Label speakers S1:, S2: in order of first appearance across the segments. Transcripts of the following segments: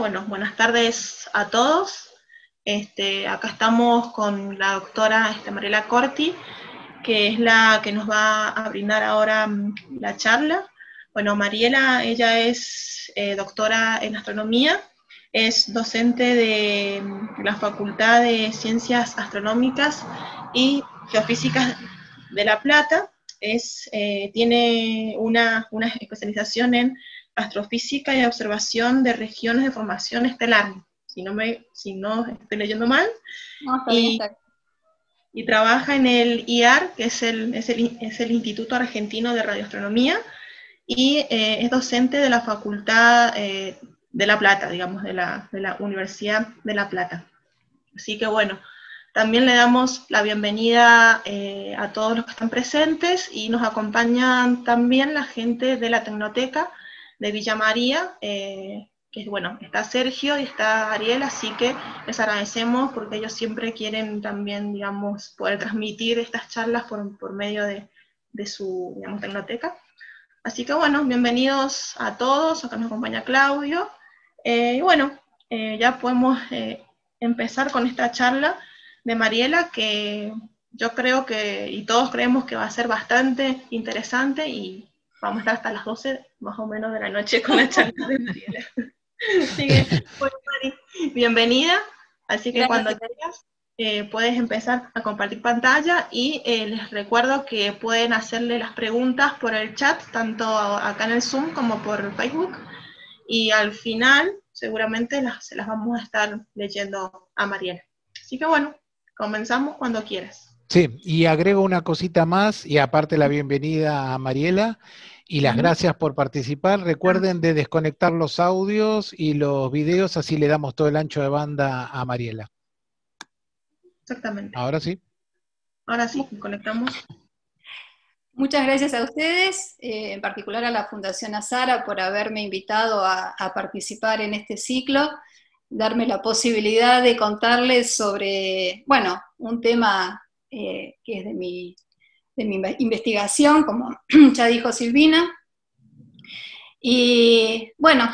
S1: Bueno, buenas tardes a todos. Acá estamos con la doctora Mariela Corti, que es la que nos va a brindar ahora la charla. Bueno, Mariela, ella es doctora en astronomía, es docente de la Facultad de Ciencias Astronómicas y Geofísicas de La Plata. Tiene una especialización en astrofísica y observación de regiones de formación estelar, si no estoy leyendo mal,
S2: no, está bien,
S1: y trabaja en el IAR, que es el Instituto Argentino de Radioastronomía, y es docente de la Facultad de La Plata, digamos, de la Universidad de La Plata. Así que bueno, también le damos la bienvenida a todos los que están presentes, y nos acompañan también la gente de la Tecnoteca de Villa María, que bueno, está Sergio y está Ariel, así que les agradecemos porque ellos siempre quieren también, digamos, poder transmitir estas charlas por medio de su, digamos, Tecnoteca. Así que bueno, bienvenidos a todos, acá nos acompaña Claudio, y bueno, ya podemos empezar con esta charla de Mariela, que yo creo que, y todos creemos que va a ser bastante interesante, y vamos a estar hasta las 12 más o menos de la noche con la charla de Mariela. Así que, bueno, Mari, bienvenida, así que
S2: gracias.
S1: Cuando quieras puedes empezar a compartir pantalla, y les recuerdo que pueden hacerle las preguntas por el chat, tanto acá en el Zoom como por Facebook, y al final seguramente se las vamos a estar leyendo a Mariela. Así que bueno, comenzamos cuando quieras.
S3: Sí, y agrego una cosita más, y aparte la bienvenida a Mariela, y las gracias por participar. Recuerden de desconectar los audios y los videos, así le damos todo el ancho de banda a Mariela.
S1: Exactamente.
S3: Ahora sí.
S1: Ahora sí, conectamos.
S2: Muchas gracias a ustedes, en particular a la Fundación Azara por haberme invitado a participar en este ciclo, darme la posibilidad de contarles sobre, bueno, un tema que es de mi investigación, como ya dijo Silvina. Y bueno,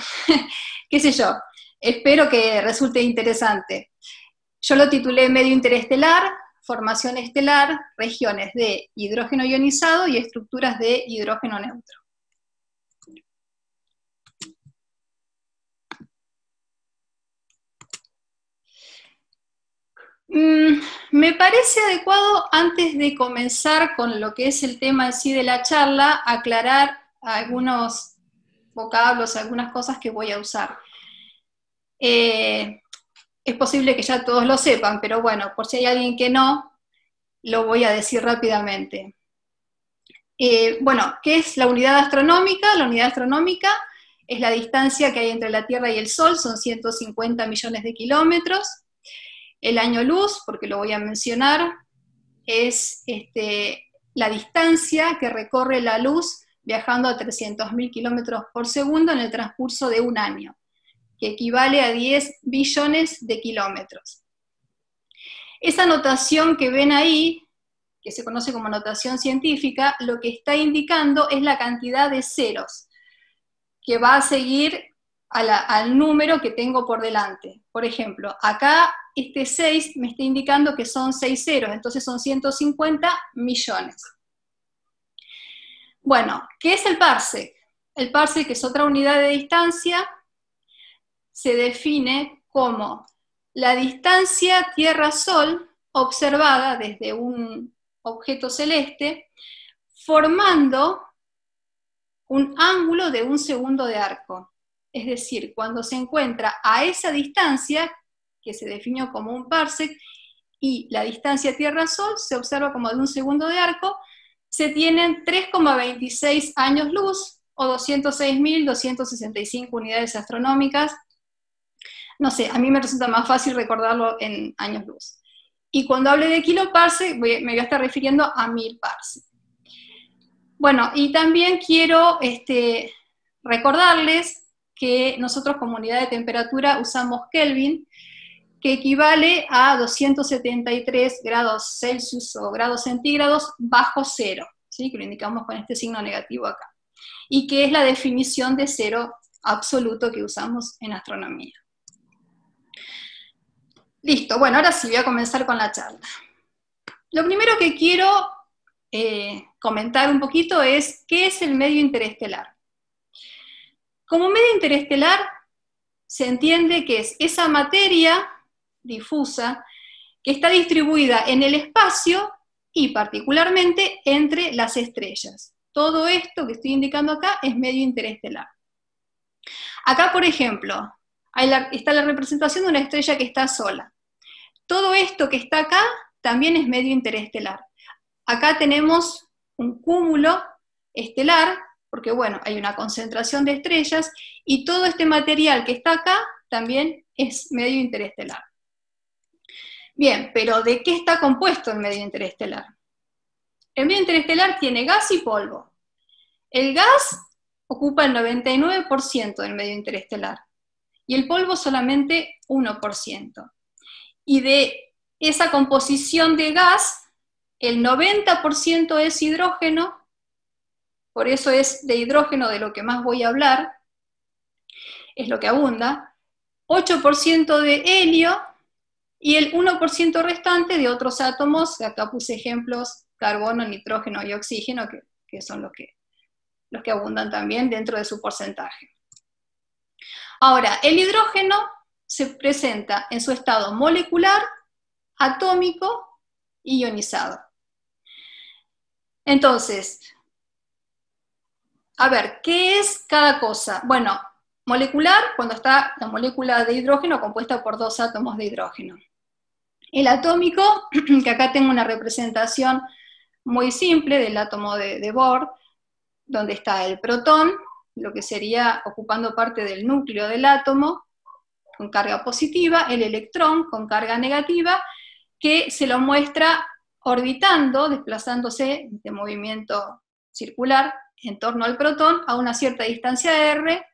S2: qué sé yo, espero que resulte interesante. Yo lo titulé Medio interestelar, formación estelar, regiones de hidrógeno ionizado y estructuras de hidrógeno neutro. Me parece adecuado, antes de comenzar con lo que es el tema en sí de la charla, aclarar algunos vocablos, algunas cosas que voy a usar. Es posible que ya todos lo sepan, pero bueno, por si hay alguien que no, lo voy a decir rápidamente. Bueno, ¿qué es la unidad astronómica? La unidad astronómica es la distancia que hay entre la Tierra y el Sol, son 150 millones de kilómetros. El año luz, porque lo voy a mencionar, es la distancia que recorre la luz viajando a 300.000 kilómetros por segundo en el transcurso de un año, que equivale a 10 billones de kilómetros. Esa notación que ven ahí, que se conoce como notación científica, lo que está indicando es la cantidad de ceros que va a seguir al número que tengo por delante. Por ejemplo, acá este 6 me está indicando que son 6 ceros, entonces son 150 millones. Bueno, ¿qué es el parsec? El parsec, que es otra unidad de distancia, se define como la distancia Tierra-Sol observada desde un objeto celeste, formando un ángulo de 1 segundo de arco. Es decir, cuando se encuentra a esa distancia, que se definió como un parsec, y la distancia Tierra-Sol se observa como de 1 segundo de arco, se tienen 3,26 años luz, o 206.265 unidades astronómicas. No sé, a mí me resulta más fácil recordarlo en años luz. Y cuando hable de kiloparsec, me voy a estar refiriendo a 1000 parsec. Bueno, y también quiero recordarles que nosotros como unidad de temperatura usamos Kelvin, que equivale a 273 grados Celsius o grados centígrados bajo cero, ¿sí? Que lo indicamos con este signo negativo acá, y que es la definición de cero absoluto que usamos en astronomía. Listo, bueno, ahora sí voy a comenzar con la charla. Lo primero que quiero comentar un poquito es qué es el medio interestelar. Como medio interestelar se entiende que es esa materia difusa que está distribuida en el espacio y particularmente entre las estrellas. Todo esto que estoy indicando acá es medio interestelar. Acá, por ejemplo, está la representación de una estrella que está sola. Todo esto que está acá también es medio interestelar. Acá tenemos un cúmulo estelar, porque bueno, hay una concentración de estrellas, y todo este material que está acá también es medio interestelar. Bien, pero ¿de qué está compuesto el medio interestelar? El medio interestelar tiene gas y polvo. El gas ocupa el 99% del medio interestelar, y el polvo solamente 1%. Y de esa composición de gas, el 90% es hidrógeno, por eso es de hidrógeno de lo que más voy a hablar, es lo que abunda, 8% de helio, y el 1% restante de otros átomos, acá puse ejemplos, carbono, nitrógeno y oxígeno, que son los que abundan también dentro de su porcentaje. Ahora, el hidrógeno se presenta en su estado molecular, atómico y ionizado. Entonces, a ver, ¿qué es cada cosa? Bueno, molecular, cuando está la molécula de hidrógeno compuesta por 2 átomos de hidrógeno. El atómico, que acá tengo una representación muy simple del átomo de Bohr, donde está el protón, lo que sería ocupando parte del núcleo del átomo, con carga positiva, el electrón con carga negativa, que se lo muestra orbitando, desplazándose de movimiento circular en torno al protón a una cierta distancia r,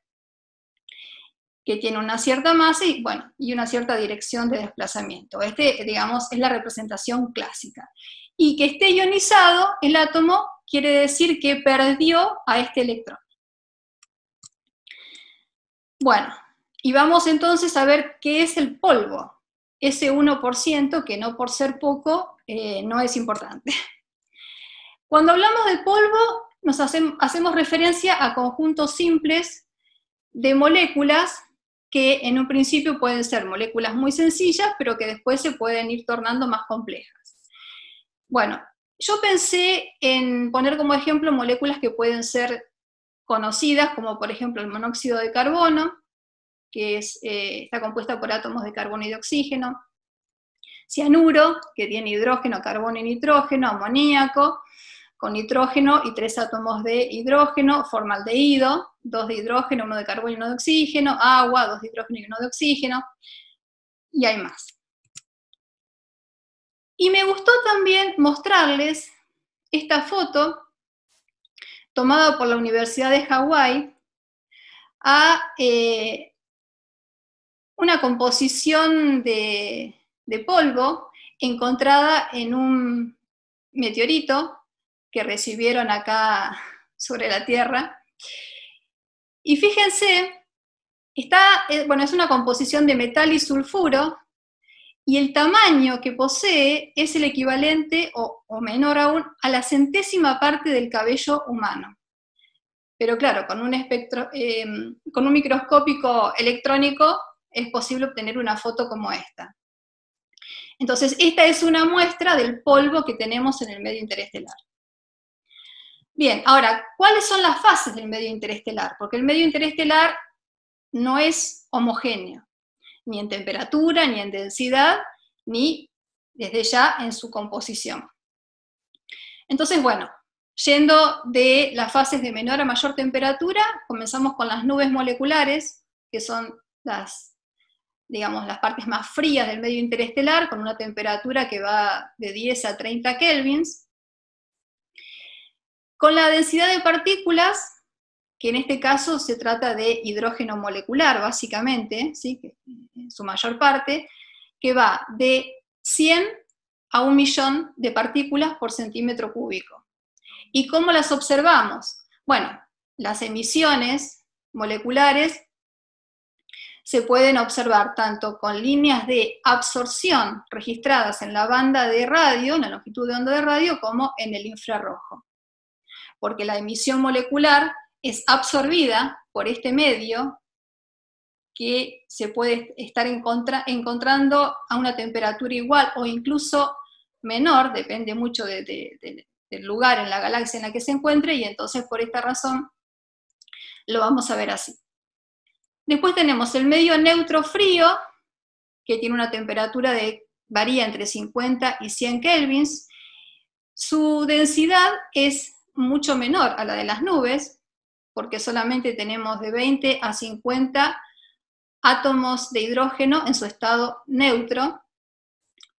S2: que tiene una cierta masa y, bueno, y una cierta dirección de desplazamiento. Digamos, es la representación clásica. Y que esté ionizado el átomo quiere decir que perdió a este electrón. Bueno, y vamos entonces a ver qué es el polvo. Ese 1%, que no por ser poco, no es importante. Cuando hablamos del polvo, hacemos referencia a conjuntos simples de moléculas que en un principio pueden ser moléculas muy sencillas, pero que después se pueden ir tornando más complejas. Bueno, yo pensé en poner como ejemplo moléculas que pueden ser conocidas, como por ejemplo el monóxido de carbono, que está compuesta por átomos de carbono y de oxígeno, cianuro, que tiene hidrógeno, carbono y nitrógeno, amoníaco, con nitrógeno y 3 átomos de hidrógeno, formaldehído, 2 de hidrógeno, 1 de carbono y 1 de oxígeno, agua, 2 de hidrógeno y 1 de oxígeno, y hay más. Y me gustó también mostrarles esta foto tomada por la Universidad de Hawái a una composición de polvo encontrada en un meteorito que recibieron acá sobre la Tierra. Y fíjense, es una composición de metal y sulfuro, y el tamaño que posee es el equivalente, o menor aún, a la 100ª parte del cabello humano. Pero claro, con un microscópico electrónico es posible obtener una foto como esta. Entonces, esta es una muestra del polvo que tenemos en el medio interestelar. Bien, ahora, ¿cuáles son las fases del medio interestelar? Porque el medio interestelar no es homogéneo, ni en temperatura, ni en densidad, ni desde ya en su composición. Entonces, bueno, yendo de las fases de menor a mayor temperatura, comenzamos con las nubes moleculares, que son las partes más frías del medio interestelar, con una temperatura que va de 10 a 30 kelvins. Con la densidad de partículas, que en este caso se trata de hidrógeno molecular, básicamente, ¿sí? En su mayor parte, que va de 100 a 1.000.000 de partículas por centímetro cúbico. ¿Y cómo las observamos? Bueno, las emisiones moleculares se pueden observar tanto con líneas de absorción registradas en la banda de radio, en la longitud de onda de radio, como en el infrarrojo. Porque la emisión molecular es absorbida por este medio que se puede estar encontrando a una temperatura igual o incluso menor, depende mucho del lugar en la galaxia en la que se encuentre, y entonces por esta razón lo vamos a ver así. Después tenemos el medio neutro frío, que tiene una temperatura varía entre 50 y 100 kelvins. Su densidad es mucho menor a la de las nubes, porque solamente tenemos de 20 a 50 átomos de hidrógeno en su estado neutro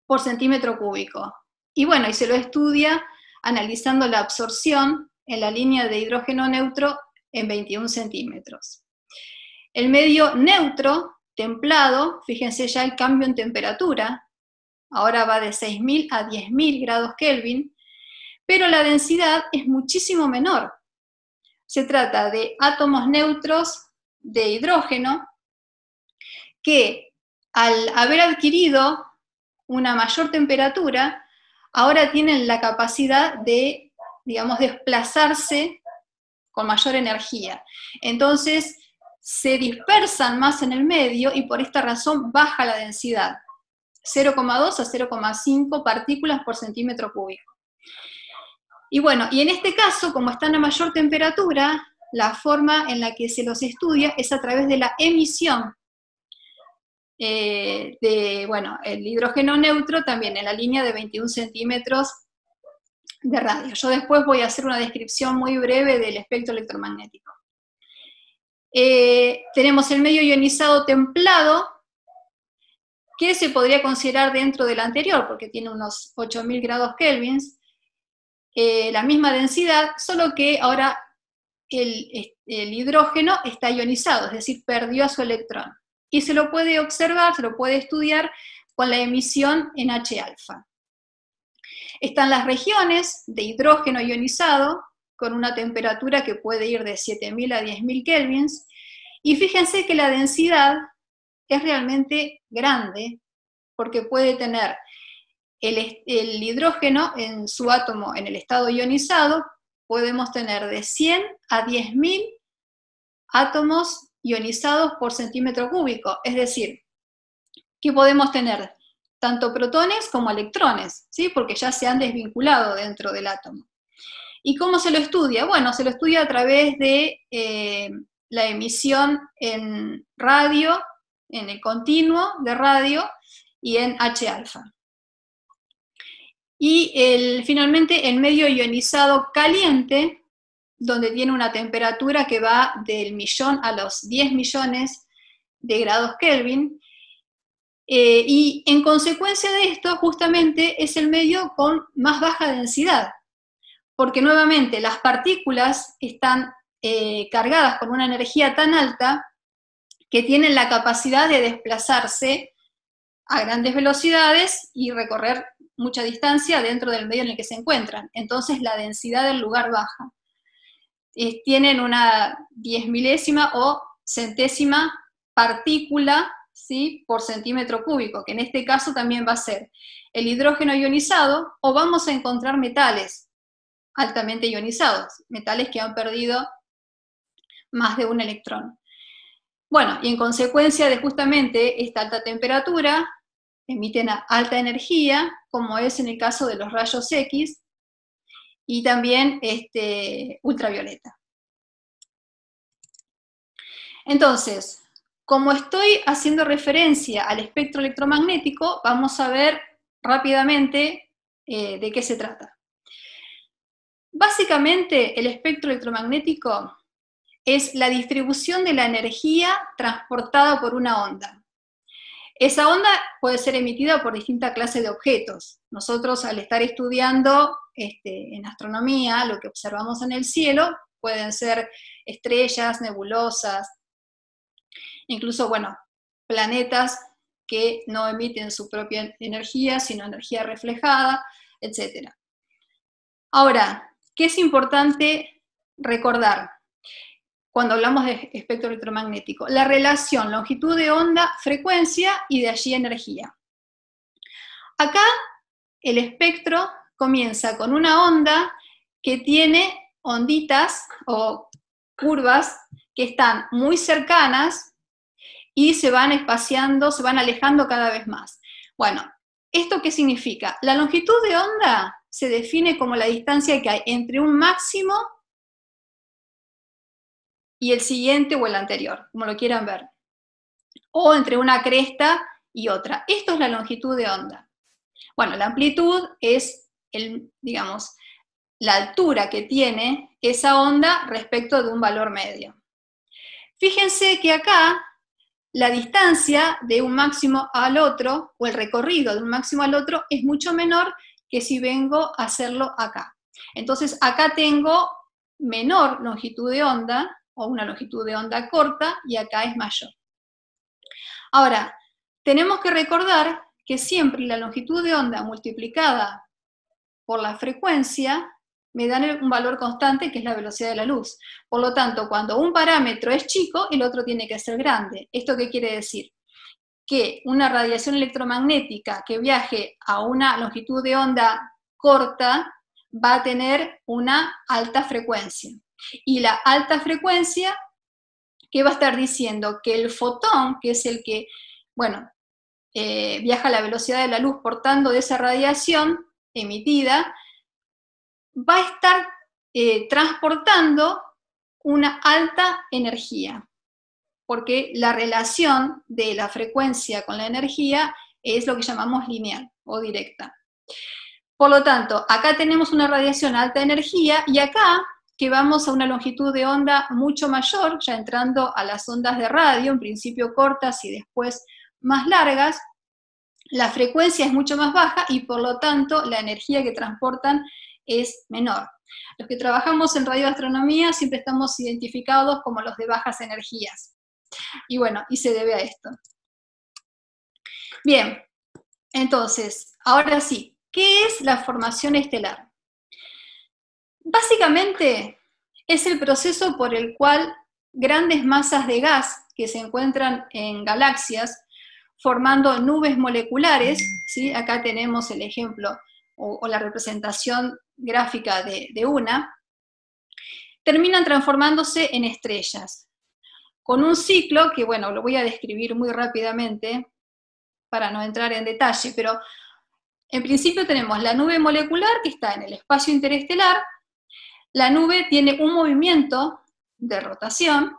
S2: por centímetro cúbico. Y bueno, y se lo estudia analizando la absorción en la línea de hidrógeno neutro en 21 centímetros. El medio neutro, templado, fíjense ya el cambio en temperatura, ahora va de 6.000 a 10.000 grados Kelvin, pero la densidad es muchísimo menor. Se trata de átomos neutros de hidrógeno que al haber adquirido una mayor temperatura, ahora tienen la capacidad de, digamos, desplazarse con mayor energía. Entonces, se dispersan más en el medio y por esta razón baja la densidad, 0,2 a 0,5 partículas por centímetro cúbico. Y bueno, y en este caso, como están a mayor temperatura, la forma en la que se los estudia es a través de la emisión el hidrógeno neutro también en la línea de 21 centímetros de radio. Yo después voy a hacer una descripción muy breve del espectro electromagnético. Tenemos el medio ionizado templado, que se podría considerar dentro del anterior, porque tiene unos 8.000 grados kelvins, la misma densidad, solo que ahora el hidrógeno está ionizado, es decir, perdió a su electrón. Y se lo puede observar, se lo puede estudiar con la emisión en H-alfa. Están las regiones de hidrógeno ionizado, con una temperatura que puede ir de 7.000 a 10.000 kelvins, y fíjense que la densidad es realmente grande, porque puede tener el hidrógeno en su átomo en el estado ionizado, podemos tener de 100 a 10.000 átomos ionizados por centímetro cúbico, es decir, que podemos tener tanto protones como electrones, ¿sí? Porque ya se han desvinculado dentro del átomo. ¿Y cómo se lo estudia? Bueno, se lo estudia a través de la emisión en radio, en el continuo de radio y en H-alfa. Y finalmente el medio ionizado caliente, donde tiene una temperatura que va del 1.000.000 a los 10 millones de grados Kelvin, y en consecuencia de esto, justamente es el medio con más baja densidad, porque nuevamente las partículas están cargadas con una energía tan alta que tienen la capacidad de desplazarse a grandes velocidades y recorrer mucha distancia dentro del medio en el que se encuentran. Entonces la densidad del lugar baja. Tienen una 10.000ª o centésima partícula, ¿sí?, por centímetro cúbico, que en este caso también va a ser el hidrógeno ionizado, o vamos a encontrar metales altamente ionizados, metales que han perdido más de un electrón. Bueno, y en consecuencia de justamente esta alta temperatura, emiten alta energía, como es en el caso de los rayos X, y también ultravioleta. Entonces, como estoy haciendo referencia al espectro electromagnético, vamos a ver rápidamente de qué se trata. Básicamente, el espectro electromagnético es la distribución de la energía transportada por una onda. Esa onda puede ser emitida por distintas clases de objetos. Nosotros, al estar estudiando en astronomía, lo que observamos en el cielo, pueden ser estrellas, nebulosas, incluso, bueno, planetas que no emiten su propia energía, sino energía reflejada, etc. Ahora, ¿qué es importante recordar? cuando hablamos de espectro electromagnético. La relación longitud de onda, frecuencia y de allí energía. Acá el espectro comienza con una onda que tiene onditas o curvas que están muy cercanas y se van espaciando, se van alejando cada vez más. Bueno, ¿esto qué significa? La longitud de onda se define como la distancia que hay entre un máximo y el siguiente o el anterior, como lo quieran ver, o entre una cresta y otra. Esto es la longitud de onda. Bueno, la amplitud es, digamos, la altura que tiene esa onda respecto de un valor medio. Fíjense que acá la distancia de un máximo al otro, o el recorrido de un máximo al otro, es mucho menor que si vengo a hacerlo acá. Entonces acá tengo menor longitud de onda, o una longitud de onda corta, y acá es mayor. Ahora, tenemos que recordar que siempre la longitud de onda multiplicada por la frecuencia me dan un valor constante, que es la velocidad de la luz. Por lo tanto, cuando un parámetro es chico, el otro tiene que ser grande. ¿Esto qué quiere decir? Que una radiación electromagnética que viaje a una longitud de onda corta va a tener una alta frecuencia. Y la alta frecuencia, ¿qué va a estar diciendo? Que el fotón, que es el que, bueno, viaja a la velocidad de la luz portando de esa radiación emitida, va a estar transportando una alta energía, porque la relación de la frecuencia con la energía es lo que llamamos lineal o directa. Por lo tanto, acá tenemos una radiación alta energía, y acá, que vamos a una longitud de onda mucho mayor, ya entrando a las ondas de radio, en principio cortas y después más largas, la frecuencia es mucho más baja y por lo tanto la energía que transportan es menor. Los que trabajamos en radioastronomía siempre estamos identificados como los de bajas energías. Y bueno, y se debe a esto. Bien, entonces, ahora sí, ¿qué es la formación estelar? Básicamente es el proceso por el cual grandes masas de gas que se encuentran en galaxias formando nubes moleculares, ¿sí? Acá tenemos el ejemplo o la representación gráfica de una, terminan transformándose en estrellas, con un ciclo que, bueno, lo voy a describir muy rápidamente para no entrar en detalle, pero en principio tenemos la nube molecular que está en el espacio interestelar. La nube tiene un movimiento de rotación,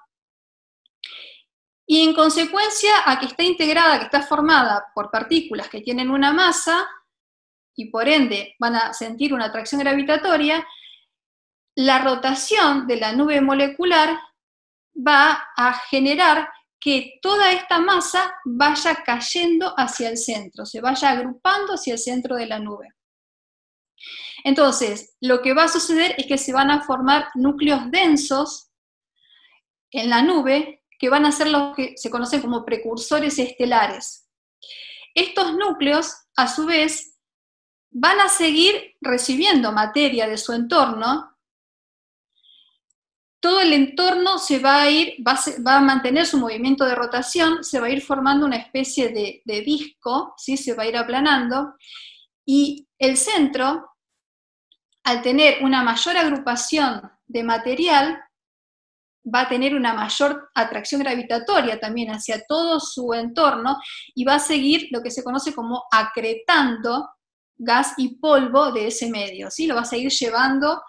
S2: y en consecuencia a que está integrada, que está formada por partículas que tienen una masa, y por ende van a sentir una atracción gravitatoria, la rotación de la nube molecular va a generar que toda esta masa vaya cayendo hacia el centro, se vaya agrupando hacia el centro de la nube. Entonces, lo que va a suceder es que se van a formar núcleos densos en la nube, que van a ser los que se conocen como precursores estelares. Estos núcleos, a su vez, van a seguir recibiendo materia de su entorno. Todo el entorno se va a ir, va a mantener su movimiento de rotación, se va a ir formando una especie de disco, ¿sí? Se va a ir aplanando, y el centro, al tener una mayor agrupación de material, va a tener una mayor atracción gravitatoria también hacia todo su entorno, y va a seguir lo que se conoce como acretando gas y polvo de ese medio, ¿sí? Lo va a seguir llevando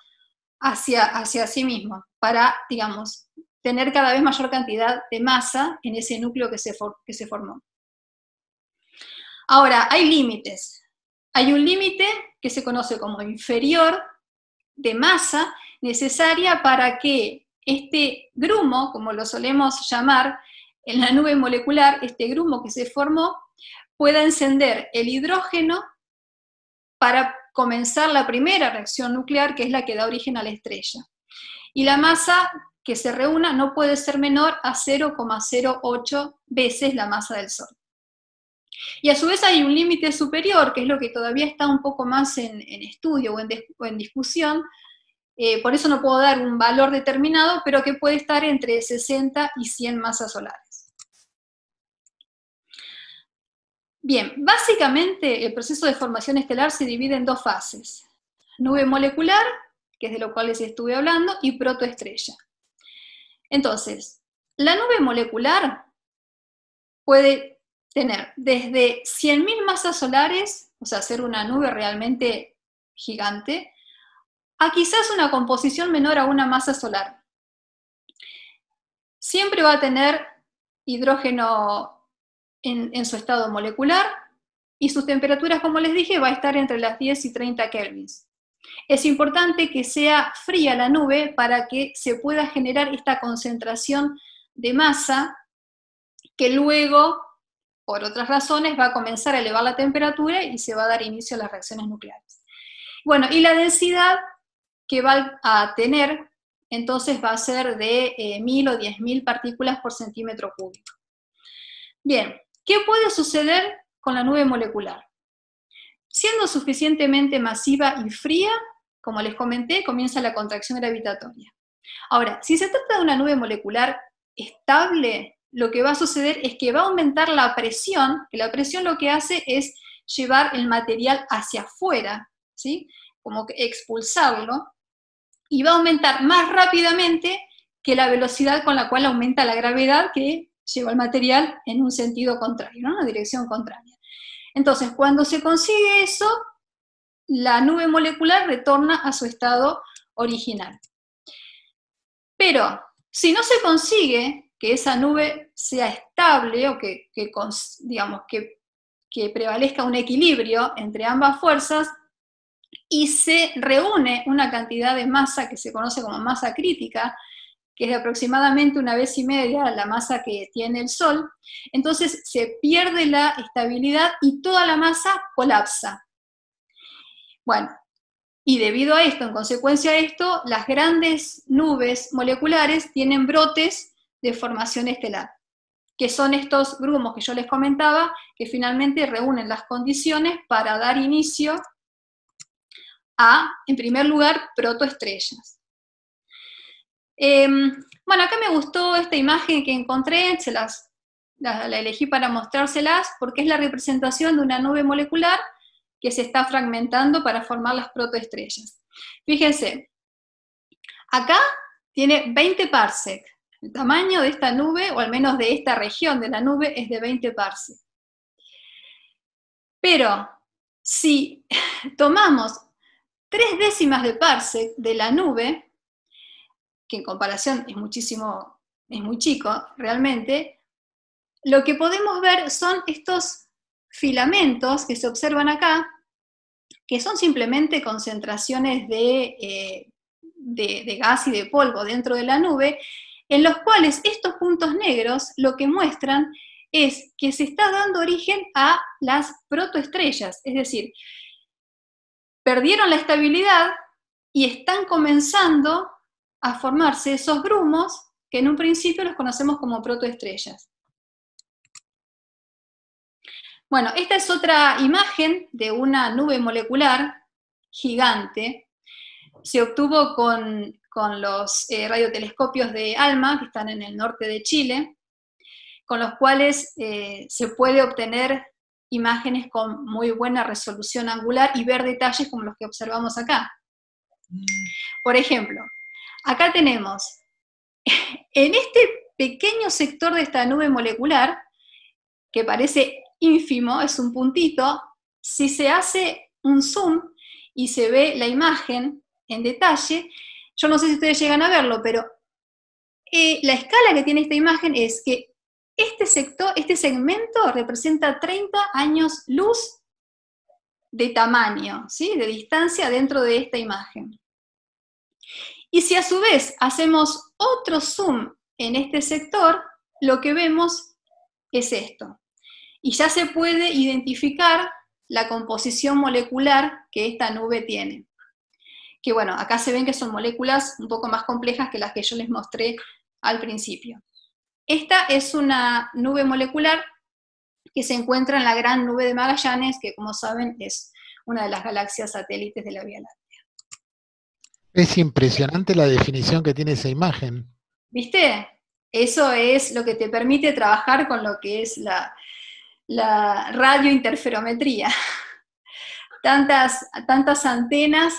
S2: hacia sí mismo, para, digamos, tener cada vez mayor cantidad de masa en ese núcleo que se formó. Ahora, hay límites. Hay un límite que se conoce como inferior de masa necesaria para que este grumo, como lo solemos llamar en la nube molecular, este grumo que se formó, pueda encender el hidrógeno para comenzar la primera reacción nuclear, que es la que da origen a la estrella. Y la masa que se reúna no puede ser menor a 0,08 veces la masa del Sol. Y a su vez hay un límite superior, que es lo que todavía está un poco más en estudio o en discusión, Por eso no puedo dar un valor determinado, pero que puede estar entre 60 y 100 masas solares. Bien, básicamente el proceso de formación estelar se divide en dos fases. Nube molecular, que es de lo cual les estuve hablando, y protoestrella. Entonces, la nube molecular puede tener desde 100.000 masas solares, o sea, ser una nube realmente gigante, a quizás una composición menor a una masa solar. Siempre va a tener hidrógeno en su estado molecular, y sus temperaturas, como les dije, va a estar entre las 10 y 30 kelvins. Es importante que sea fría la nube para que se pueda generar esta concentración de masa que luego, por otras razones, va a comenzar a elevar la temperatura y se va a dar inicio a las reacciones nucleares. Bueno, y la densidad que va a tener, entonces va a ser de 1000 o 10.000 partículas por centímetro cúbico. Bien, ¿qué puede suceder con la nube molecular? Siendo suficientemente masiva y fría, como les comenté, comienza la contracción gravitatoria. Ahora, si se trata de una nube molecular estable, lo que va a suceder es que va a aumentar la presión, que la presión lo que hace es llevar el material hacia afuera, ¿sí? Como que expulsarlo, y va a aumentar más rápidamente que la velocidad con la cual aumenta la gravedad que lleva el material en un sentido contrario, ¿no? En una dirección contraria. Entonces, cuando se consigue eso, la nube molecular retorna a su estado original. Pero, si no se consigue que esa nube sea estable o que prevalezca un equilibrio entre ambas fuerzas, y se reúne una cantidad de masa que se conoce como masa crítica, que es de aproximadamente 1,5 veces la masa que tiene el Sol, entonces se pierde la estabilidad y toda la masa colapsa. Bueno, y debido a esto, en consecuencia de esto, las grandes nubes moleculares tienen brotes de formación estelar, que son estos grumos que yo les comentaba, que finalmente reúnen las condiciones para dar inicio a, en primer lugar, protoestrellas. Bueno, acá me gustó esta imagen que encontré, la elegí para mostrárselas, porque es la representación de una nube molecular que se está fragmentando para formar las protoestrellas. Fíjense, acá tiene 20 parsec. El tamaño de esta nube, o al menos de esta región de la nube, es de 20 parsec. Pero si tomamos 0,3 de parsec de la nube, que en comparación es muy chico realmente, lo que podemos ver son estos filamentos que se observan acá, que son simplemente concentraciones de gas y de polvo dentro de la nube, en los cuales estos puntos negros lo que muestran es que se está dando origen a las protoestrellas, es decir, perdieron la estabilidad y están comenzando a formarse esos grumos que en un principio los conocemos como protoestrellas. Bueno, esta es otra imagen de una nube molecular gigante. Se obtuvo con los radiotelescopios de ALMA, que están en el norte de Chile, con los cuales se puede obtener imágenes con muy buena resolución angular y ver detalles como los que observamos acá. Por ejemplo, acá tenemos, en este pequeño sector de esta nube molecular, que parece ínfimo, es un puntito, si se hace un zoom y se ve la imagen en detalle, yo no sé si ustedes llegan a verlo, pero la escala que tiene esta imagen es que este segmento representa 30 años luz de tamaño, ¿sí? De distancia dentro de esta imagen. Y si a su vez hacemos otro zoom en este sector, lo que vemos es esto. Y ya se puede identificar la composición molecular que esta nube tiene. Que bueno, acá se ven que son moléculas un poco más complejas que las que yo les mostré al principio. Esta es una nube molecular que se encuentra en la Gran Nube de Magallanes, que como saben es una de las galaxias satélites de la Vía Láctea.
S3: Es impresionante la definición que tiene esa imagen.
S2: ¿Viste? Eso es lo que te permite trabajar con lo que es la radiointerferometría. Tantas antenas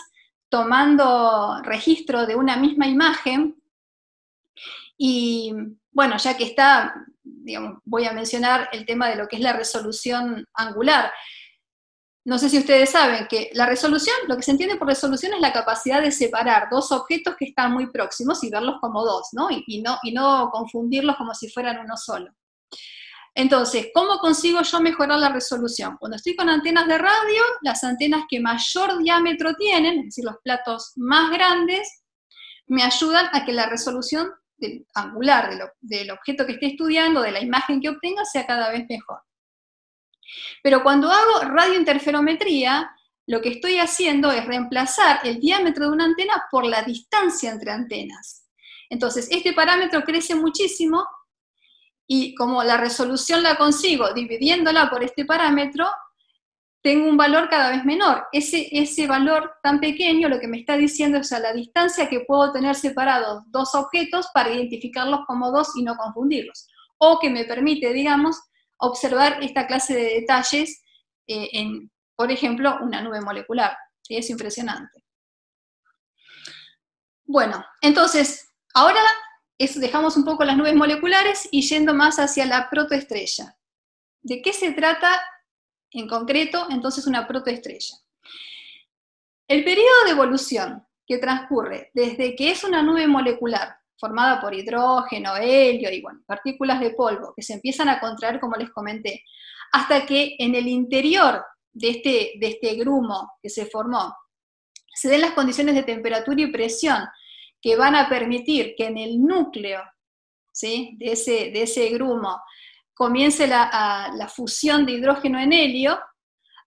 S2: tomando registro de una misma imagen. Y bueno, ya que está, digamos, voy a mencionar el tema de lo que es la resolución angular. No sé si ustedes saben que la resolución, lo que se entiende por resolución es la capacidad de separar dos objetos que están muy próximos y verlos como dos, ¿no? Y no confundirlos como si fueran uno solo. Entonces, ¿cómo consigo yo mejorar la resolución? Cuando estoy con antenas de radio, las antenas que mayor diámetro tienen, es decir, los platos más grandes, me ayudan a que la resolución angular del objeto que esté estudiando, de la imagen que obtenga, sea cada vez mejor. Pero cuando hago radiointerferometría, lo que estoy haciendo es reemplazar el diámetro de una antena por la distancia entre antenas. Entonces, este parámetro crece muchísimo y como la resolución la consigo dividiéndola por este parámetro, tengo un valor cada vez menor. Ese valor tan pequeño lo que me está diciendo es a la distancia que puedo tener separados dos objetos para identificarlos como dos y no confundirlos. O que me permite, digamos, observar esta clase de detalles en, por ejemplo, una nube molecular. ¿Sí? Es impresionante. Bueno, entonces, ahora dejamos un poco las nubes moleculares y yendo más hacia la protoestrella. ¿De qué se trata en concreto, entonces, una protoestrella? El periodo de evolución que transcurre desde que es una nube molecular formada por hidrógeno, helio y bueno, partículas de polvo que se empiezan a contraer, como les comenté, hasta que en el interior de este grumo que se formó se den las condiciones de temperatura y presión que van a permitir que en el núcleo, ¿sí?, de ese grumo comience la fusión de hidrógeno en helio.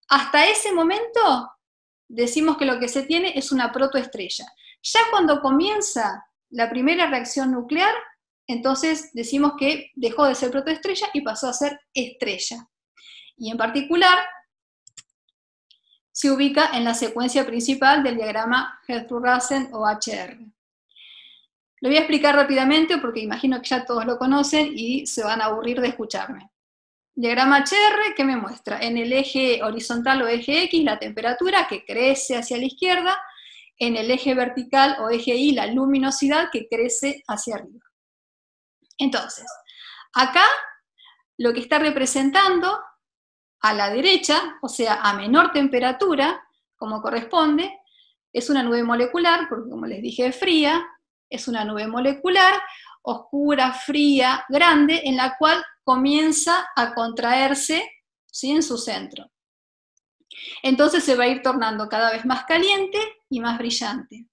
S2: Hasta ese momento decimos que lo que se tiene es una protoestrella. Ya cuando comienza la primera reacción nuclear, entonces decimos que dejó de ser protoestrella y pasó a ser estrella. Y en particular, se ubica en la secuencia principal del diagrama Hertzsprung-Russell o HR. Lo voy a explicar rápidamente porque imagino que ya todos lo conocen y se van a aburrir de escucharme. Diagrama HR, ¿qué me muestra? En el eje horizontal o eje X, la temperatura que crece hacia la izquierda, en el eje vertical o eje Y, la luminosidad que crece hacia arriba. Entonces, acá lo que está representando a la derecha, o sea, a menor temperatura, como corresponde, es una nube molecular, porque como les dije, es fría, es una nube molecular, oscura, fría, grande, en la cual comienza a contraerse, ¿sí?, en su centro. Entonces se va a ir tornando cada vez más caliente y más brillante.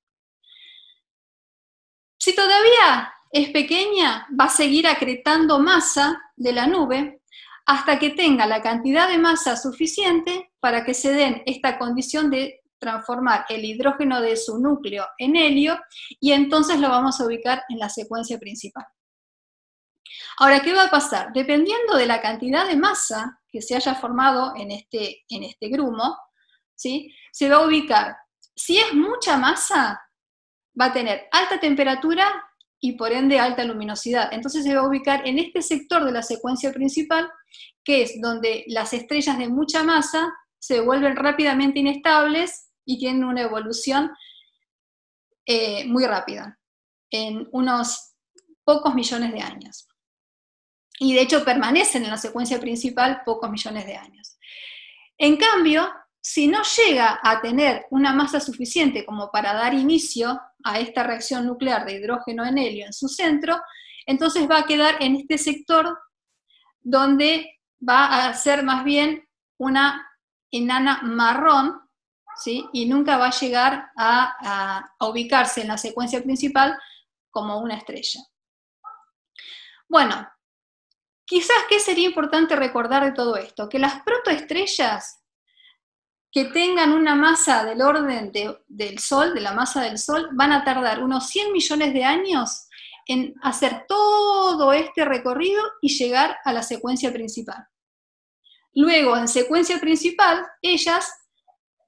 S2: Si todavía es pequeña, va a seguir acretando masa de la nube hasta que tenga la cantidad de masa suficiente para que se den esta condición de transformar el hidrógeno de su núcleo en helio, y entonces lo vamos a ubicar en la secuencia principal. Ahora, ¿qué va a pasar? Dependiendo de la cantidad de masa que se haya formado en este grumo, ¿sí?, se va a ubicar. Si es mucha masa, va a tener alta temperatura y por ende alta luminosidad. Entonces se va a ubicar en este sector de la secuencia principal, que es donde las estrellas de mucha masa se vuelven rápidamente inestables y tienen una evolución muy rápida, en unos pocos millones de años. Y de hecho permanecen en la secuencia principal pocos millones de años. En cambio, si no llega a tener una masa suficiente como para dar inicio a esta reacción nuclear de hidrógeno en helio en su centro, entonces va a quedar en este sector donde va a ser más bien una enana marrón, ¿sí?, y nunca va a llegar a ubicarse en la secuencia principal como una estrella. Bueno, quizás, ¿qué sería importante recordar de todo esto? Que las protoestrellas que tengan una masa del orden del Sol, de la masa del Sol, van a tardar unos 100 millones de años en hacer todo este recorrido y llegar a la secuencia principal. Luego, en secuencia principal, ellas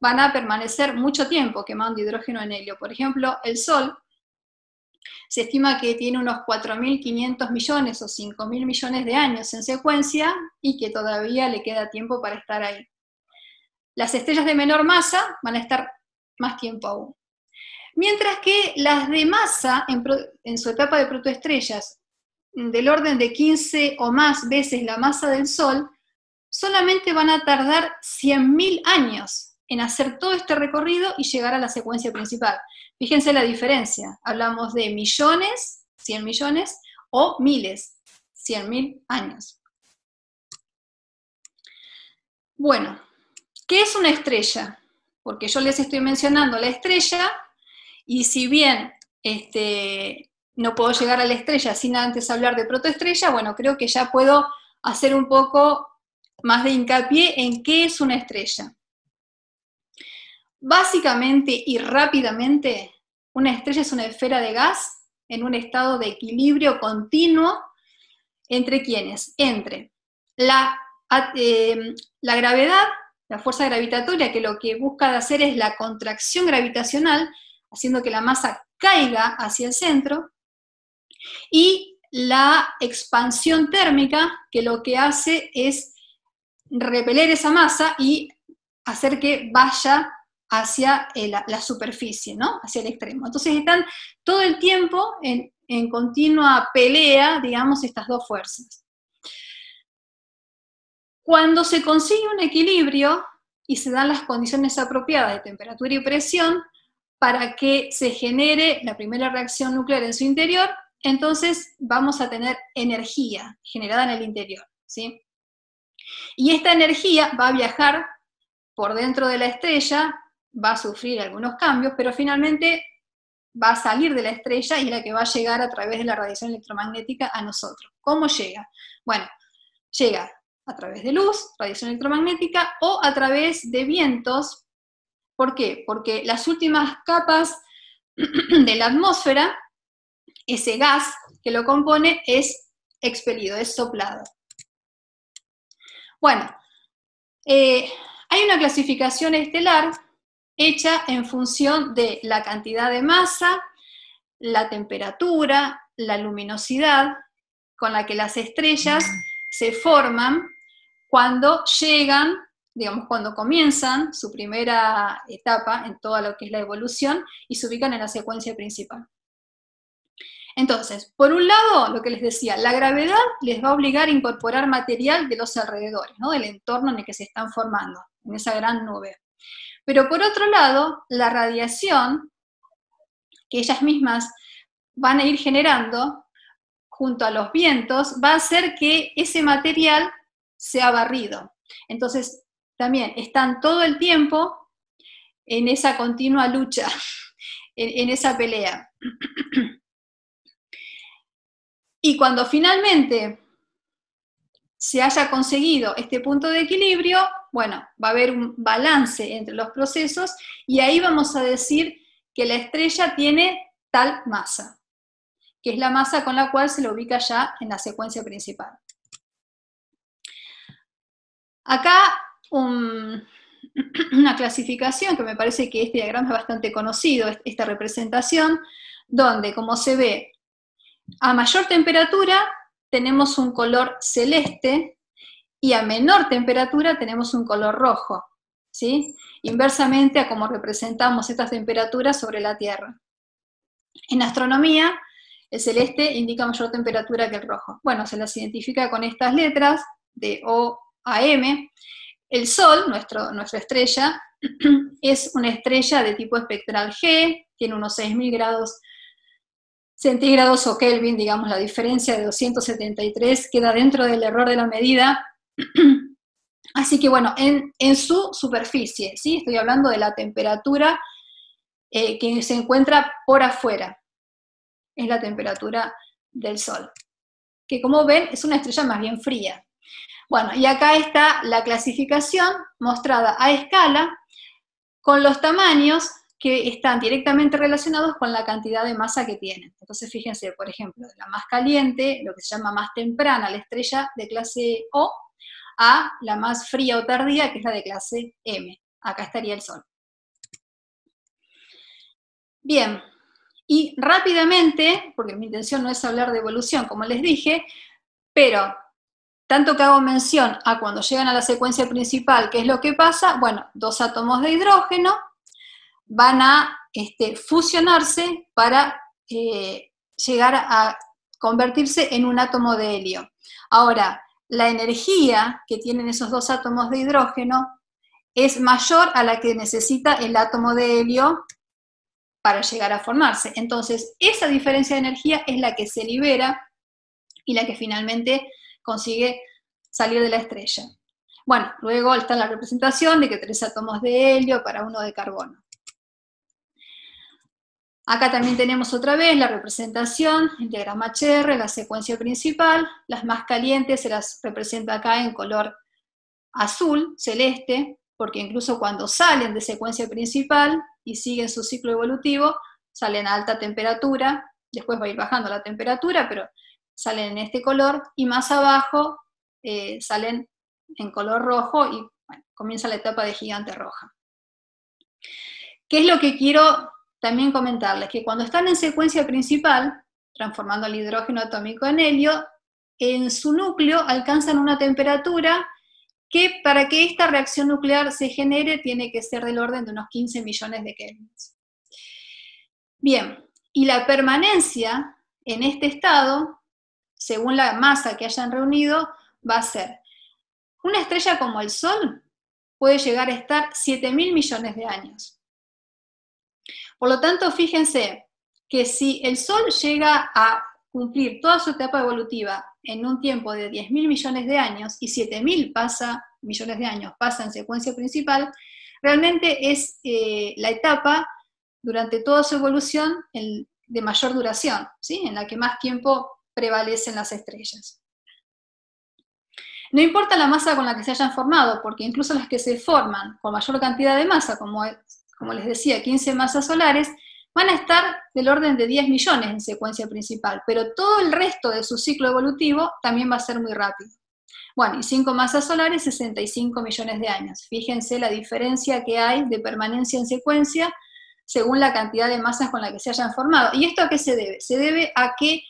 S2: van a permanecer mucho tiempo quemando hidrógeno en helio. Por ejemplo, el Sol se estima que tiene unos 4.500 millones o 5.000 millones de años en secuencia y que todavía le queda tiempo para estar ahí. Las estrellas de menor masa van a estar más tiempo aún. Mientras que las de masa, en su etapa de protoestrellas, del orden de 15 o más veces la masa del Sol, solamente van a tardar 100.000 años en hacer todo este recorrido y llegar a la secuencia principal. Fíjense la diferencia, hablamos de millones, 100 millones, o miles, 100.000 años. Bueno, ¿qué es una estrella? Porque yo les estoy mencionando la estrella, y si bien no puedo llegar a la estrella sin antes hablar de protoestrella, bueno, creo que ya puedo hacer un poco más de hincapié en qué es una estrella. Básicamente y rápidamente, una estrella es una esfera de gas en un estado de equilibrio continuo entre ¿quiénes? Entre la gravedad, la fuerza gravitatoria, que lo que busca hacer es la contracción gravitacional, haciendo que la masa caiga hacia el centro, y la expansión térmica, que lo que hace es repeler esa masa y hacer que vaya hacia la superficie, ¿no? Hacia el extremo. Entonces están todo el tiempo en continua pelea, digamos, estas dos fuerzas. Cuando se consigue un equilibrio y se dan las condiciones apropiadas de temperatura y presión para que se genere la primera reacción nuclear en su interior, entonces vamos a tener energía generada en el interior, ¿sí? Y esta energía va a viajar por dentro de la estrella, va a sufrir algunos cambios, pero finalmente va a salir de la estrella y es la que va a llegar a través de la radiación electromagnética a nosotros. ¿Cómo llega? Bueno, llega a través de luz, radiación electromagnética, o a través de vientos. ¿Por qué? Porque las últimas capas de la atmósfera, ese gas que lo compone es expelido, es soplado. Bueno, hay una clasificación estelar hecha en función de la cantidad de masa, la temperatura, la luminosidad con la que las estrellas se forman cuando llegan, digamos, cuando comienzan su primera etapa en todo lo que es la evolución y se ubican en la secuencia principal. Entonces, por un lado, lo que les decía, la gravedad les va a obligar a incorporar material de los alrededores, ¿no? Del entorno en el que se están formando, en esa gran nube. Pero por otro lado, la radiación que ellas mismas van a ir generando, junto a los vientos, va a hacer que ese material sea barrido. Entonces, también están todo el tiempo en esa continua lucha, en esa pelea. Y cuando finalmente se haya conseguido este punto de equilibrio, bueno, va a haber un balance entre los procesos y ahí vamos a decir que la estrella tiene tal masa, que es la masa con la cual se lo ubica ya en la secuencia principal. Acá una clasificación que me parece que este diagrama es bastante conocido, esta representación, donde, como se ve, a mayor temperatura tenemos un color celeste y a menor temperatura tenemos un color rojo, ¿sí? Inversamente a cómo representamos estas temperaturas sobre la Tierra. En astronomía, el celeste indica mayor temperatura que el rojo. Bueno, se las identifica con estas letras de O a M. El Sol, nuestra estrella, es una estrella de tipo espectral G, tiene unos 6.000 grados centígrados o Kelvin, digamos, la diferencia de 273 queda dentro del error de la medida. Así que bueno, en su superficie, ¿sí? Estoy hablando de la temperatura que se encuentra por afuera, es la temperatura del Sol, que como ven es una estrella más bien fría. Bueno, y acá está la clasificación mostrada a escala con los tamaños que están directamente relacionados con la cantidad de masa que tienen. Entonces fíjense, por ejemplo, de la más caliente, lo que se llama más temprana, la estrella de clase O, a la más fría o tardía, que es la de clase M, acá estaría el Sol. Bien, y rápidamente, porque mi intención no es hablar de evolución, como les dije, pero tanto que hago mención a cuando llegan a la secuencia principal, ¿qué es lo que pasa? Bueno, dos átomos de hidrógeno van a fusionarse para llegar a convertirse en un átomo de helio. Ahora, la energía que tienen esos dos átomos de hidrógeno es mayor a la que necesita el átomo de helio para llegar a formarse. Entonces, esa diferencia de energía es la que se libera y la que finalmente consigue salir de la estrella. Bueno, luego está la representación de que 3 átomos de helio para 1 de carbono. Acá también tenemos otra vez la representación, el diagrama HR, la secuencia principal. Las más calientes se las representa acá en color azul, celeste, porque incluso cuando salen de secuencia principal y siguen su ciclo evolutivo, salen a alta temperatura, después va a ir bajando la temperatura, pero salen en este color, y más abajo salen en color rojo y bueno, comienza la etapa de gigante roja. ¿Qué es lo que quiero también comentarles? Que cuando están en secuencia principal, transformando el hidrógeno atómico en helio, en su núcleo alcanzan una temperatura que para que esta reacción nuclear se genere tiene que ser del orden de unos 15 millones de kelvins. Bien, y la permanencia en este estado, según la masa que hayan reunido, va a ser una estrella como el Sol puede llegar a estar 7.000 millones de años. Por lo tanto, fíjense que si el Sol llega a cumplir toda su etapa evolutiva en un tiempo de 10.000 millones de años y 7.000 millones de años pasa en secuencia principal, realmente es la etapa durante toda su evolución de mayor duración, ¿sí? En la que más tiempo prevalecen las estrellas. No importa la masa con la que se hayan formado, porque incluso las que se forman con mayor cantidad de masa, como les decía, 15 masas solares, van a estar del orden de 10 millones en secuencia principal, pero todo el resto de su ciclo evolutivo también va a ser muy rápido. Bueno, y 5 masas solares, 65 millones de años. Fíjense la diferencia que hay de permanencia en secuencia según la cantidad de masas con la que se hayan formado. ¿Y esto a qué se debe? Se debe a que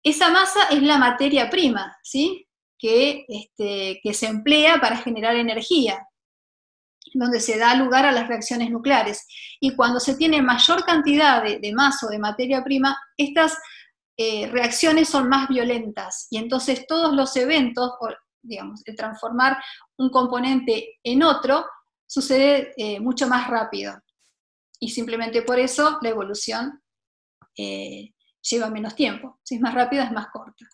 S2: esa masa es la materia prima, ¿sí? Que se emplea para generar energía, donde se da lugar a las reacciones nucleares. Y cuando se tiene mayor cantidad de masa o de materia prima, estas reacciones son más violentas, y entonces todos los eventos, digamos, de transformar un componente en otro, sucede mucho más rápido. Y simplemente por eso la evolución lleva menos tiempo. Si es más rápida, es más corta.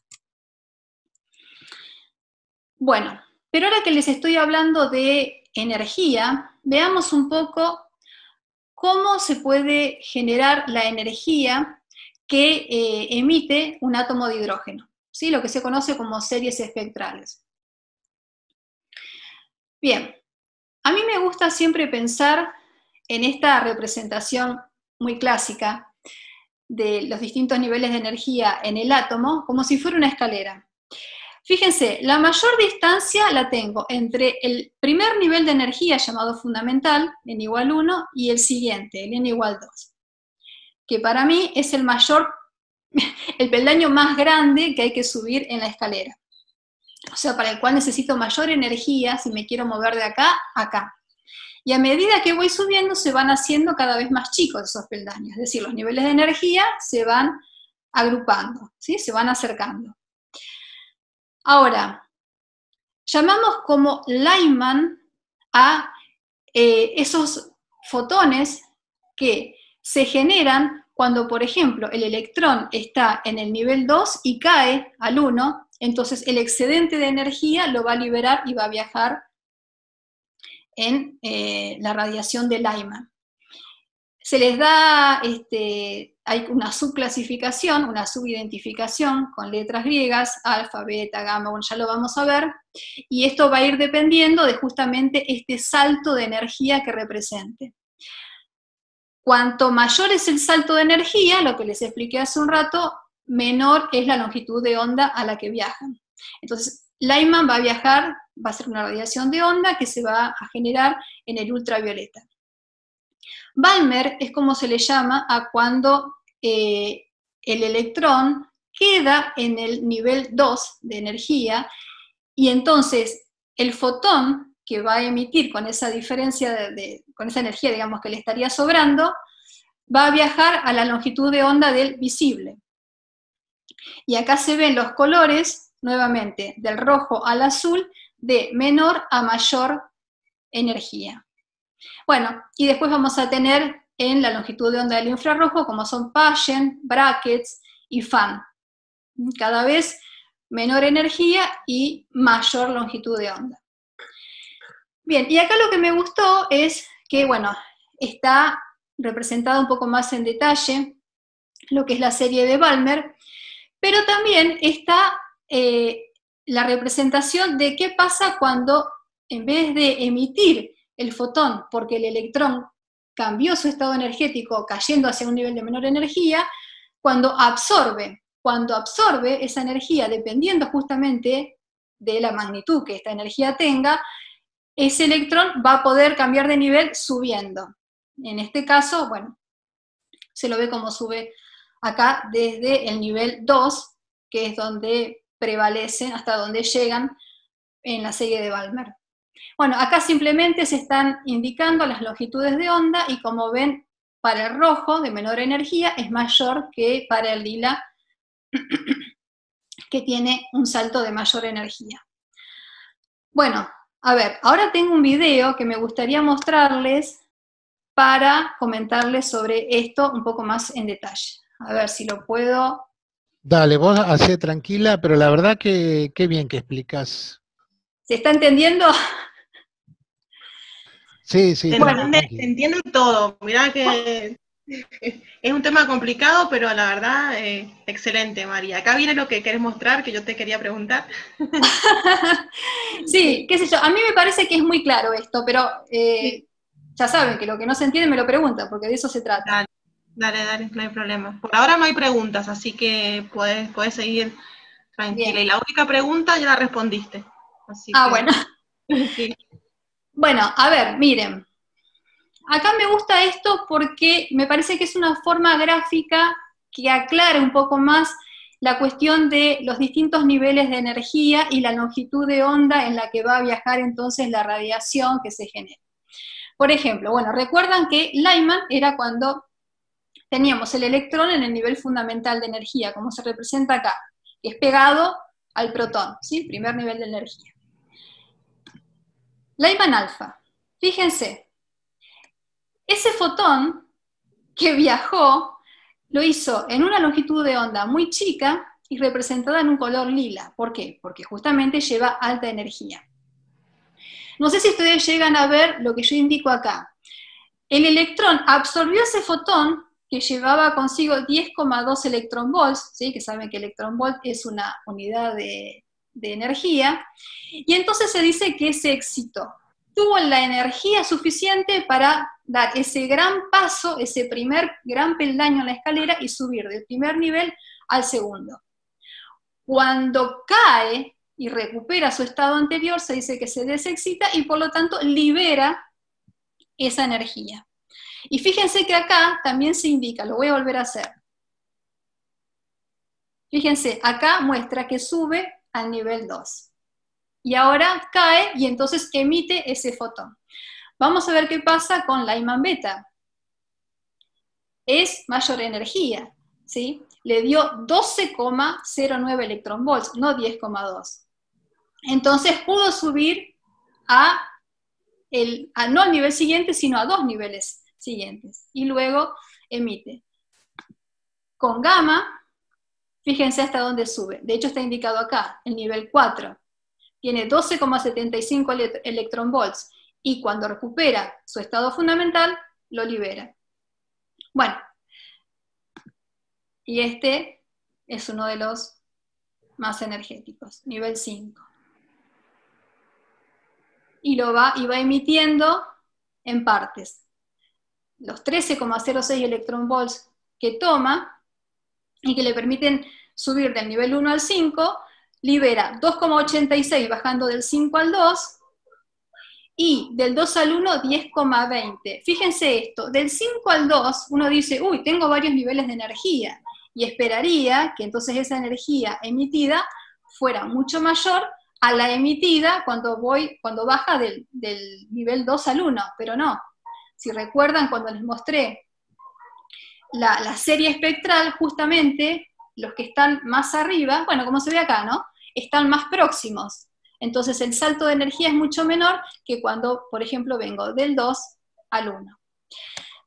S2: Bueno, pero ahora que les estoy hablando de energía, veamos un poco cómo se puede generar la energía que emite un átomo de hidrógeno, ¿sí? Lo que se conoce como series espectrales. Bien, a mí me gusta siempre pensar en esta representación muy clásica de los distintos niveles de energía en el átomo como si fuera una escalera. Fíjense, la mayor distancia la tengo entre el primer nivel de energía llamado fundamental, n igual 1, y el siguiente, el n igual 2, que para mí es el peldaño más grande que hay que subir en la escalera. O sea, para el cual necesito mayor energía si me quiero mover de acá a acá. Y a medida que voy subiendo se van haciendo cada vez más chicos esos peldaños, es decir, los niveles de energía se van agrupando, ¿sí? Se van acercando. Ahora, llamamos como Lyman a esos fotones que se generan cuando, por ejemplo, el electrón está en el nivel 2 y cae al 1, entonces el excedente de energía lo va a liberar y va a viajar en la radiación de Lyman. Se les da, hay una subclasificación, una subidentificación con letras griegas, alfa, beta, gamma, bueno, ya lo vamos a ver, y esto va a ir dependiendo de justamente este salto de energía que represente. Cuanto mayor es el salto de energía, lo que les expliqué hace un rato, menor es la longitud de onda a la que viajan. Entonces, Lyman va a viajar, va a ser una radiación de onda que se va a generar en el ultravioleta. Balmer es como se le llama a cuando el electrón queda en el nivel 2 de energía, y entonces el fotón que va a emitir con esa diferencia, con esa energía, digamos, que le estaría sobrando, va a viajar a la longitud de onda del visible. Y acá se ven los colores, nuevamente, del rojo al azul, de menor a mayor energía. Bueno, y después vamos a tener en la longitud de onda del infrarrojo, como son Paschen, Brackets y Fan. Cada vez menor energía y mayor longitud de onda. Bien, y acá lo que me gustó es que, bueno, está representado un poco más en detalle lo que es la serie de Balmer, pero también está la representación de qué pasa cuando, en vez de emitir el fotón, porque el electrón cambió su estado energético cayendo hacia un nivel de menor energía, cuando absorbe esa energía, dependiendo justamente de la magnitud que esta energía tenga, ese electrón va a poder cambiar de nivel subiendo. En este caso, bueno, se lo ve como sube acá desde el nivel 2, que es donde prevalecen, hasta donde llegan en la serie de Balmer. Bueno, acá simplemente se están indicando las longitudes de onda, y como ven, para el rojo de menor energía es mayor que para el lila, que tiene un salto de mayor energía. Bueno, a ver, ahora tengo un video que me gustaría mostrarles para comentarles sobre esto un poco más en detalle. A ver si lo puedo.
S3: Dale, vos hacé tranquila, pero la verdad que qué bien que explicas.
S2: ¿Se está entendiendo?
S3: Sí, sí.
S1: Bueno, entiendo todo. Mirá que es un tema complicado, pero la verdad, excelente, María. Acá viene lo que querés mostrar, que yo te quería preguntar.
S2: Sí, qué sé yo, a mí me parece que es muy claro esto, pero ya saben que lo que no se entiende me lo preguntan, porque de eso se trata.
S1: Dale, no hay problema. Por ahora no hay preguntas, así que puedes seguir tranquila. Bien. Y la única pregunta ya la respondiste. Así que...
S2: bueno.
S1: Sí.
S2: Bueno, a ver, miren. Acá me gusta esto porque me parece que es una forma gráfica que aclara un poco más la cuestión de los distintos niveles de energía y la longitud de onda en la que va a viajar entonces la radiación que se genera. Por ejemplo, bueno, recuerdan que Lyman era cuando teníamos el electrón en el nivel fundamental de energía, como se representa acá, que es pegado al protón, ¿sí? Primer nivel de energía. Lyman alfa, fíjense, ese fotón que viajó lo hizo en una longitud de onda muy chica y representada en un color lila. ¿Por qué? Porque justamente lleva alta energía. No sé si ustedes llegan a ver lo que yo indico acá. El electrón absorbió ese fotón que llevaba consigo 10,2 electronvolts, ¿sí? Que saben que electronvolt es una unidad de energía, y entonces se dice que se excitó. Tuvo la energía suficiente para dar ese gran paso, ese primer gran peldaño en la escalera y subir del primer nivel al segundo. Cuando cae y recupera su estado anterior, se dice que se desexcita y por lo tanto libera esa energía. Y fíjense que acá también se indica, lo voy a volver a hacer. Fíjense, acá muestra que sube al nivel 2. Y ahora cae y entonces emite ese fotón. Vamos a ver qué pasa con Lyman beta. Es mayor energía, ¿sí? Le dio 12,09 electronvolts, no 10,2. Entonces pudo subir no al nivel siguiente, sino a 2 niveles siguientes. Y luego emite. Con gamma, fíjense hasta dónde sube. De hecho está indicado acá, el nivel 4. Tiene 12,75 electronvolts y cuando recupera su estado fundamental, lo libera. Bueno, y este es uno de los más energéticos, nivel 5. Y va emitiendo en partes. Los 13,06 electronvolts que toma y que le permiten subir del nivel 1 al 5, libera 2,86 bajando del 5 al 2, y del 2 al 1, 10,20. Fíjense esto, del 5 al 2, uno dice, uy, tengo varios niveles de energía, y esperaría que entonces esa energía emitida fuera mucho mayor a la emitida cuando baja del nivel 2 al 1, pero no. Si recuerdan cuando les mostré la serie espectral, justamente los que están más arriba, bueno, como se ve acá, ¿no? Están más próximos. Entonces el salto de energía es mucho menor que cuando, por ejemplo, vengo del 2 al 1.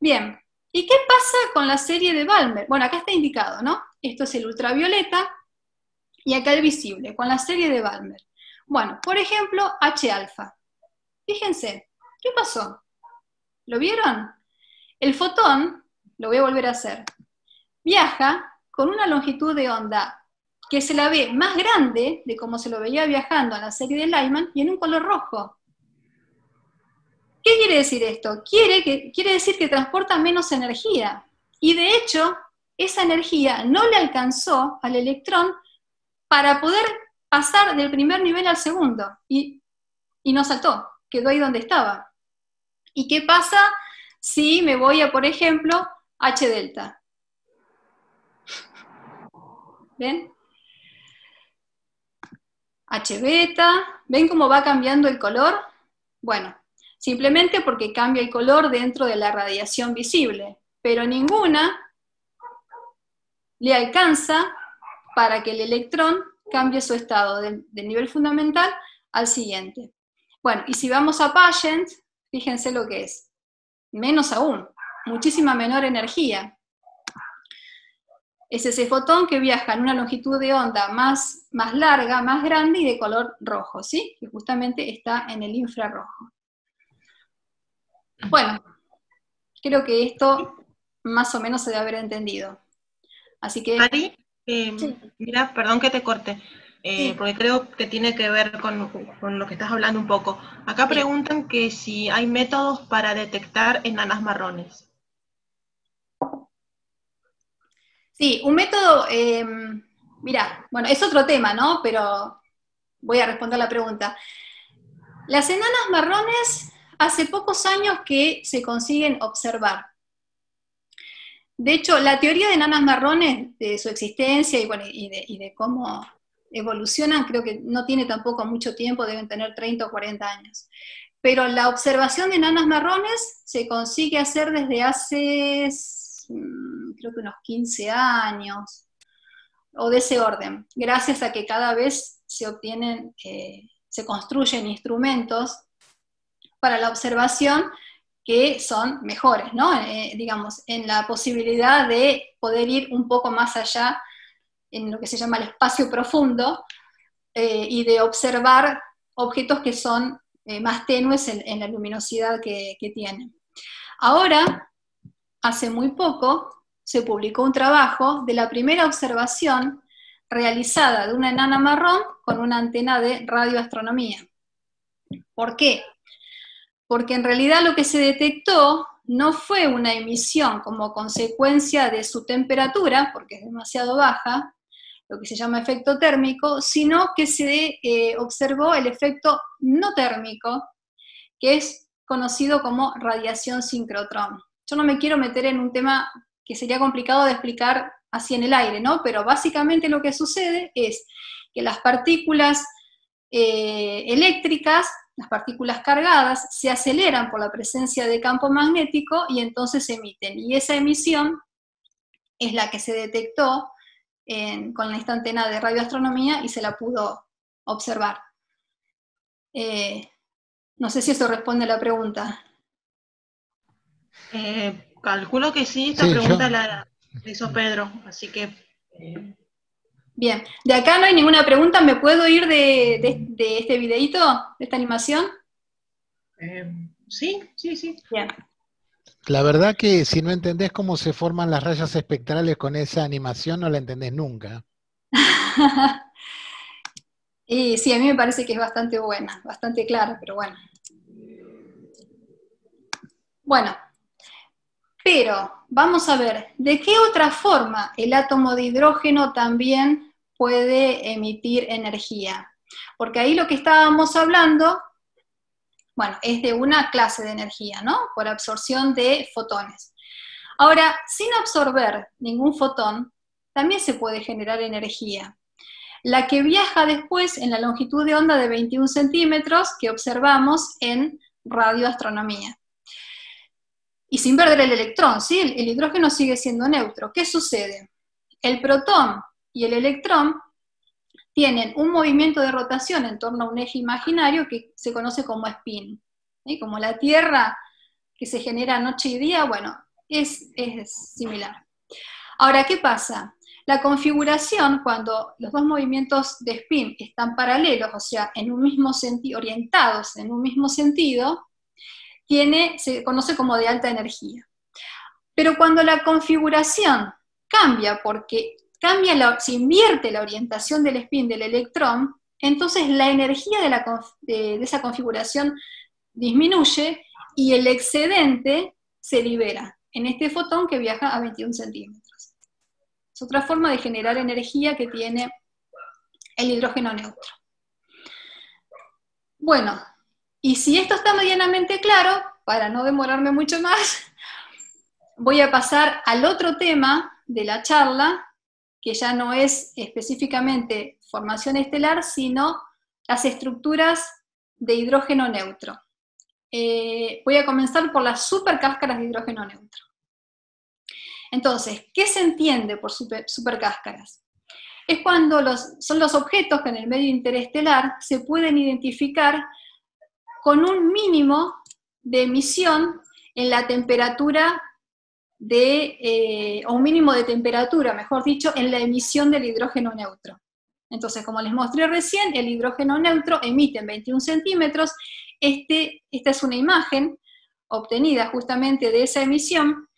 S2: Bien, ¿y qué pasa con la serie de Balmer? Bueno, acá está indicado, ¿no? Esto es el ultravioleta, y acá el visible, con la serie de Balmer. Bueno, por ejemplo, H-alfa. Fíjense, ¿qué pasó? ¿Lo vieron? El fotón, lo voy a volver a hacer, viaja con una longitud de onda que se la ve más grande de como se lo veía viajando en la serie de Lyman y en un color rojo. ¿Qué quiere decir esto? Quiere decir que transporta menos energía. Y de hecho, esa energía no le alcanzó al electrón para poder pasar del primer nivel al segundo. Y no saltó, quedó ahí donde estaba. ¿Y qué pasa si me voy a, por ejemplo, H delta? ¿Ven? H beta, ¿ven cómo va cambiando el color? Bueno, simplemente porque cambia el color dentro de la radiación visible, pero ninguna le alcanza para que el electrón cambie su estado del nivel fundamental al siguiente. Bueno, y si vamos a Pageant, fíjense lo que es, menos aún, muchísima menor energía. Es ese fotón que viaja en una longitud de onda más larga, más grande y de color rojo, ¿sí? Que justamente está en el infrarrojo. Bueno, creo que esto más o menos se debe haber entendido. Así que...
S1: Ari,
S2: sí.
S1: mira, perdón que te corte,
S2: Sí.
S1: porque creo que tiene que ver con lo que estás hablando un poco. Acá preguntan que si hay métodos para detectar enanas marrones.
S2: Sí, un método, mirá, bueno, es otro tema, ¿no? Pero voy a responder la pregunta. Las enanas marrones hace pocos años que se consiguen observar. De hecho, la teoría de enanas marrones, de su existencia y, bueno, y de cómo evolucionan, creo que no tiene tampoco mucho tiempo, deben tener 30 o 40 años. Pero la observación de enanas marrones se consigue hacer desde hace, creo que unos 15 años, o de ese orden, gracias a que cada vez se obtienen, se construyen instrumentos para la observación que son mejores, ¿no? Digamos, en la posibilidad de poder ir un poco más allá en lo que se llama el espacio profundo y de observar objetos que son más tenues en la luminosidad que tienen. Ahora, hace muy poco, se publicó un trabajo de la primera observación realizada de una enana marrón con una antena de radioastronomía. ¿Por qué? Porque en realidad lo que se detectó no fue una emisión como consecuencia de su temperatura, porque es demasiado baja, lo que se llama efecto térmico, sino que se observó el efecto no térmico, que es conocido como radiación sincrotrón. Yo no me quiero meter en un tema que sería complicado de explicar así en el aire, ¿no? Pero básicamente lo que sucede es que las partículas eléctricas, las partículas cargadas, se aceleran por la presencia de campo magnético y entonces se emiten. Y esa emisión es la que se detectó con esta antena de radioastronomía y se la pudo observar. No sé si eso responde a la pregunta.
S1: Calculo que sí, esta pregunta la hizo Pedro, así que...
S2: Bien, de acá no hay ninguna pregunta, ¿me puedo ir de este videíto, de esta animación?
S1: Sí.
S2: Bien.
S3: La verdad que si no entendés cómo se forman las rayas espectrales con esa animación, no la entendés nunca.
S2: Y sí, a mí me parece que es bastante buena, bastante clara, pero bueno. Bueno, pero vamos a ver, ¿de qué otra forma el átomo de hidrógeno también puede emitir energía. Porque ahí lo que estábamos hablando, bueno, es de una clase de energía, ¿no? Por absorción de fotones. Ahora, sin absorber ningún fotón, también se puede generar energía. La que viaja después en la longitud de onda de 21 centímetros que observamos en radioastronomía. Y sin perder el electrón, ¿sí? El hidrógeno sigue siendo neutro. ¿Qué sucede? El protón y el electrón tienen un movimiento de rotación en torno a un eje imaginario que se conoce como spin. ¿Sí? Como la Tierra que se genera noche y día, bueno, es similar. Ahora, ¿qué pasa? La configuración, cuando los dos movimientos de spin están paralelos, o sea, en un mismo sentido, orientados en un mismo sentido, se conoce como de alta energía. Pero cuando la configuración cambia, porque se invierte la orientación del spin del electrón, entonces la energía de esa configuración disminuye y el excedente se libera en este fotón que viaja a 21 centímetros. Es otra forma de generar energía que tiene el hidrógeno neutro. Bueno, y si esto está medianamente claro, para no demorarme mucho más, voy a pasar al otro tema de la charla, que ya no es específicamente formación estelar, sino las estructuras de hidrógeno neutro. Voy a comenzar por las supercáscaras de hidrógeno neutro. Entonces, ¿qué se entiende por supercáscaras? Es cuando son los objetos que en el medio interestelar se pueden identificar con un mínimo de emisión en la temperatura o un mínimo de temperatura, mejor dicho, en la emisión del hidrógeno neutro. Entonces, como les mostré recién, el hidrógeno neutro emite en 21 centímetros. Esta es una imagen obtenida justamente de esa emisión.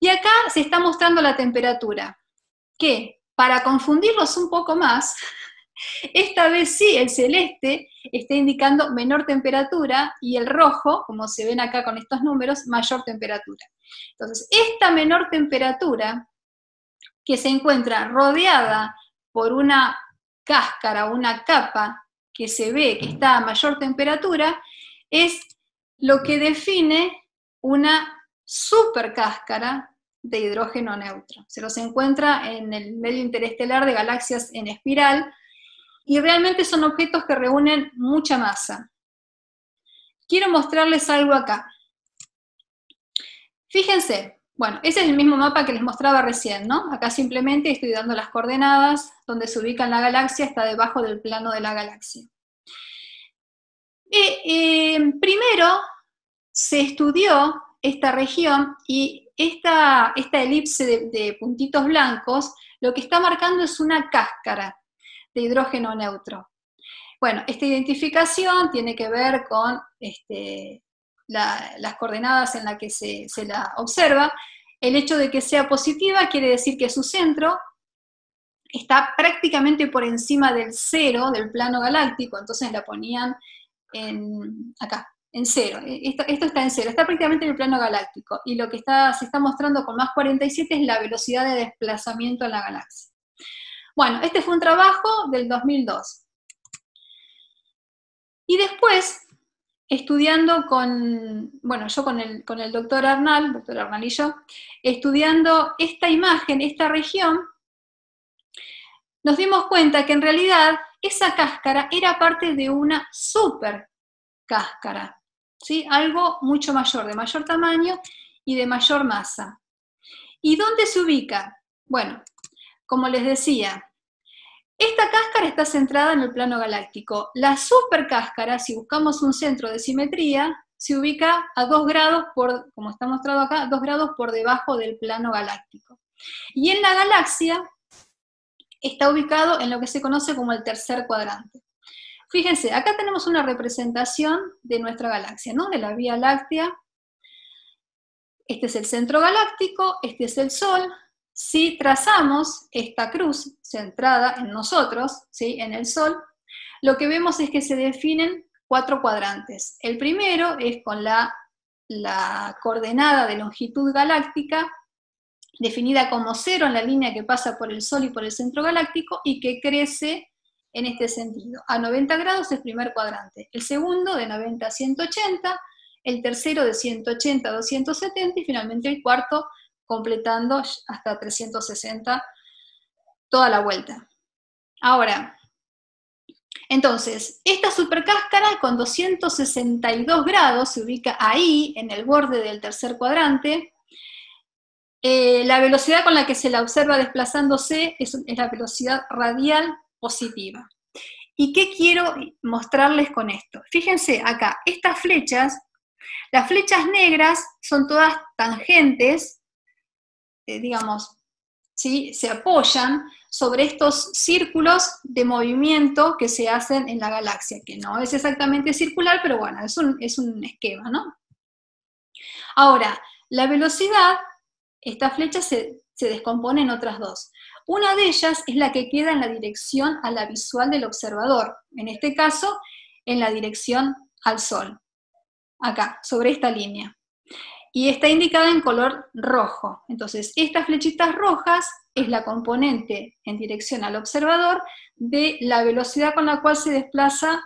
S2: Y acá se está mostrando la temperatura, que para confundirlos un poco más, esta vez sí el celeste está indicando menor temperatura y el rojo, como se ven acá con estos números, mayor temperatura. Entonces, esta menor temperatura que se encuentra rodeada por una cáscara, una capa que se ve que está a mayor temperatura, es lo que define una supercáscara de hidrógeno neutro. Se los encuentra en el medio interestelar de galaxias en espiral y realmente son objetos que reúnen mucha masa. Quiero mostrarles algo acá. Fíjense, bueno, ese es el mismo mapa que les mostraba recién, ¿no? Acá simplemente estoy dando las coordenadas, donde se ubica en la galaxia, está debajo del plano de la galaxia. Primero se estudió esta región y esta elipse de puntitos blancos, lo que está marcando es una cáscara de hidrógeno neutro. Bueno, esta identificación tiene que ver con las coordenadas en las que se la observa. El hecho de que sea positiva quiere decir que su centro está prácticamente por encima del cero del plano galáctico, entonces la ponían acá, en cero. Esto está en cero, está prácticamente en el plano galáctico, y lo que se está mostrando con más 47 es la velocidad de desplazamiento en la galaxia. Bueno, este fue un trabajo del 2002. Y después, estudiando yo con el doctor Arnal y yo, estudiando esta imagen, esta región, nos dimos cuenta que en realidad esa cáscara era parte de una supercáscara, ¿sí? Algo mucho mayor, de mayor tamaño y de mayor masa. ¿Y dónde se ubica? Bueno, como les decía, esta cáscara está centrada en el plano galáctico. La supercáscara, si buscamos un centro de simetría, se ubica a 2 grados, como está mostrado acá, 2 grados por debajo del plano galáctico. Y en la galaxia está ubicado en lo que se conoce como el tercer cuadrante. Fíjense, acá tenemos una representación de nuestra galaxia, ¿no? De la Vía Láctea. Este es el centro galáctico, este es el Sol. Si trazamos esta cruz centrada en nosotros, ¿sí? En el Sol, lo que vemos es que se definen 4 cuadrantes. El primero es con la coordenada de longitud galáctica definida como 0 en la línea que pasa por el Sol y por el centro galáctico, y que crece en este sentido. A 90 grados el primer cuadrante, el segundo de 90 a 180, el tercero de 180 a 270, y finalmente el cuarto completando hasta 360 toda la vuelta. Ahora, entonces, esta supercáscara con 262 grados se ubica ahí, en el borde del tercer cuadrante. La velocidad con la que se la observa desplazándose es la velocidad radial positiva. ¿Y qué quiero mostrarles con esto? Fíjense acá, estas flechas, las flechas negras son todas tangentes, digamos, ¿sí? Se apoyan sobre estos círculos de movimiento que se hacen en la galaxia, que no es exactamente circular, pero bueno, es un esquema, ¿no? Ahora, la velocidad, esta flecha se descompone en otras dos. Una de ellas es la que queda en la dirección a la visual del observador, en este caso, en la dirección al Sol, acá, sobre esta línea. Y está indicada en color rojo. Entonces, estas flechitas rojas es la componente en dirección al observador de la velocidad con la cual se desplaza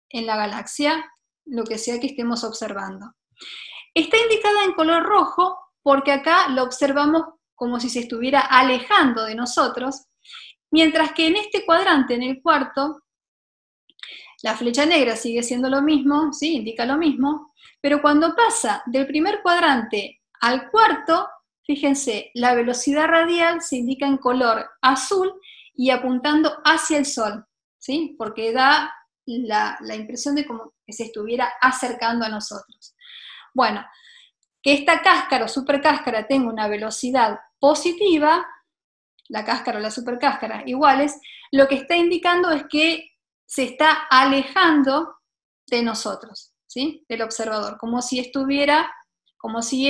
S2: en la galaxia, lo que sea que estemos observando. Está indicada en color rojo porque acá lo observamos como si se estuviera alejando de nosotros, mientras que en este cuadrante, en el cuarto, la flecha negra sigue siendo lo mismo, ¿sí? Indica lo mismo, pero cuando pasa del primer cuadrante al cuarto, fíjense, la velocidad radial se indica en color azul y apuntando hacia el Sol, ¿sí? Porque da la impresión de como que se estuviera acercando a nosotros. Bueno, que esta cáscara o supercáscara tenga una velocidad positiva, la cáscara o la supercáscara iguales, lo que está indicando es que se está alejando de nosotros, ¿sí? Del observador, como si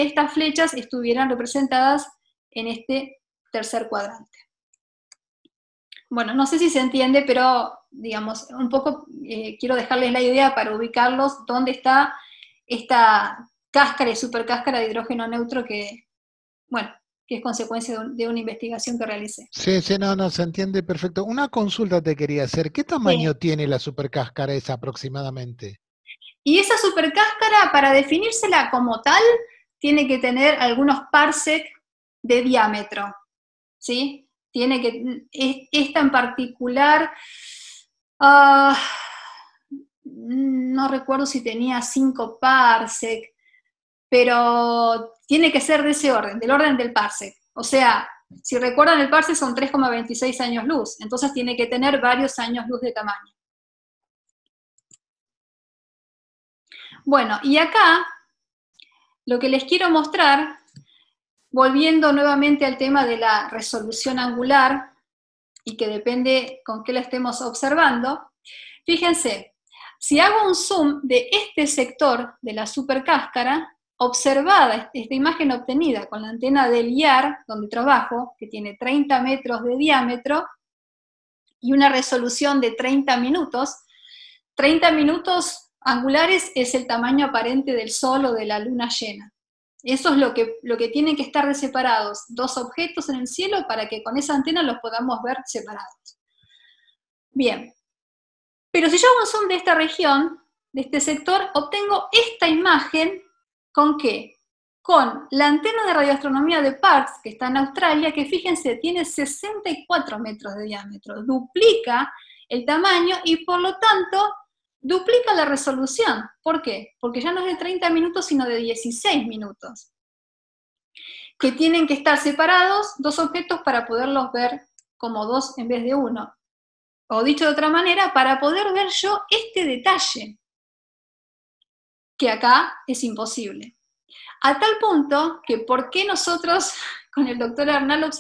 S2: estas flechas estuvieran representadas en este tercer cuadrante. Bueno, no sé si se entiende, pero digamos, un poco quiero dejarles la idea para ubicarlos dónde está esta cáscara y supercáscara de hidrógeno neutro que, bueno, que es consecuencia de una investigación que realicé.
S3: Sí, no, se entiende perfecto. Una consulta te quería hacer. ¿Qué tamaño tiene la supercáscara esa aproximadamente?
S2: Y esa supercáscara, para definírsela como tal, tiene que tener algunos parsec de diámetro, ¿sí? Tiene que, esta en particular, no recuerdo si tenía 5 parsec, pero tiene que ser de ese orden, del orden del parsec. O sea, si recuerdan, el parsec son 3,26 años luz, entonces tiene que tener varios años luz de tamaño. Bueno, y acá lo que les quiero mostrar, volviendo nuevamente al tema de la resolución angular, y que depende con qué la estemos observando, fíjense, si hago un zoom de este sector de la supercáscara, observada esta imagen obtenida con la antena del IAR, donde trabajo, que tiene 30 metros de diámetro, y una resolución de 30 minutos angulares es el tamaño aparente del Sol o de la luna llena. Eso es lo que tienen que estar de separados, dos objetos en el cielo, para que con esa antena los podamos ver separados. Bien, pero si yo hago un zoom de esta región, de este sector, obtengo esta imagen, ¿con qué? Con la antena de radioastronomía de Parkes, que está en Australia, que fíjense, tiene 64 metros de diámetro, duplica el tamaño y por lo tanto duplica la resolución. ¿Por qué? Porque ya no es de 30 minutos, sino de 16 minutos. Que tienen que estar separados dos objetos para poderlos ver como dos en vez de uno. O dicho de otra manera, para poder ver yo este detalle, que acá es imposible. A tal punto que ¿por qué nosotros con el doctor Arnal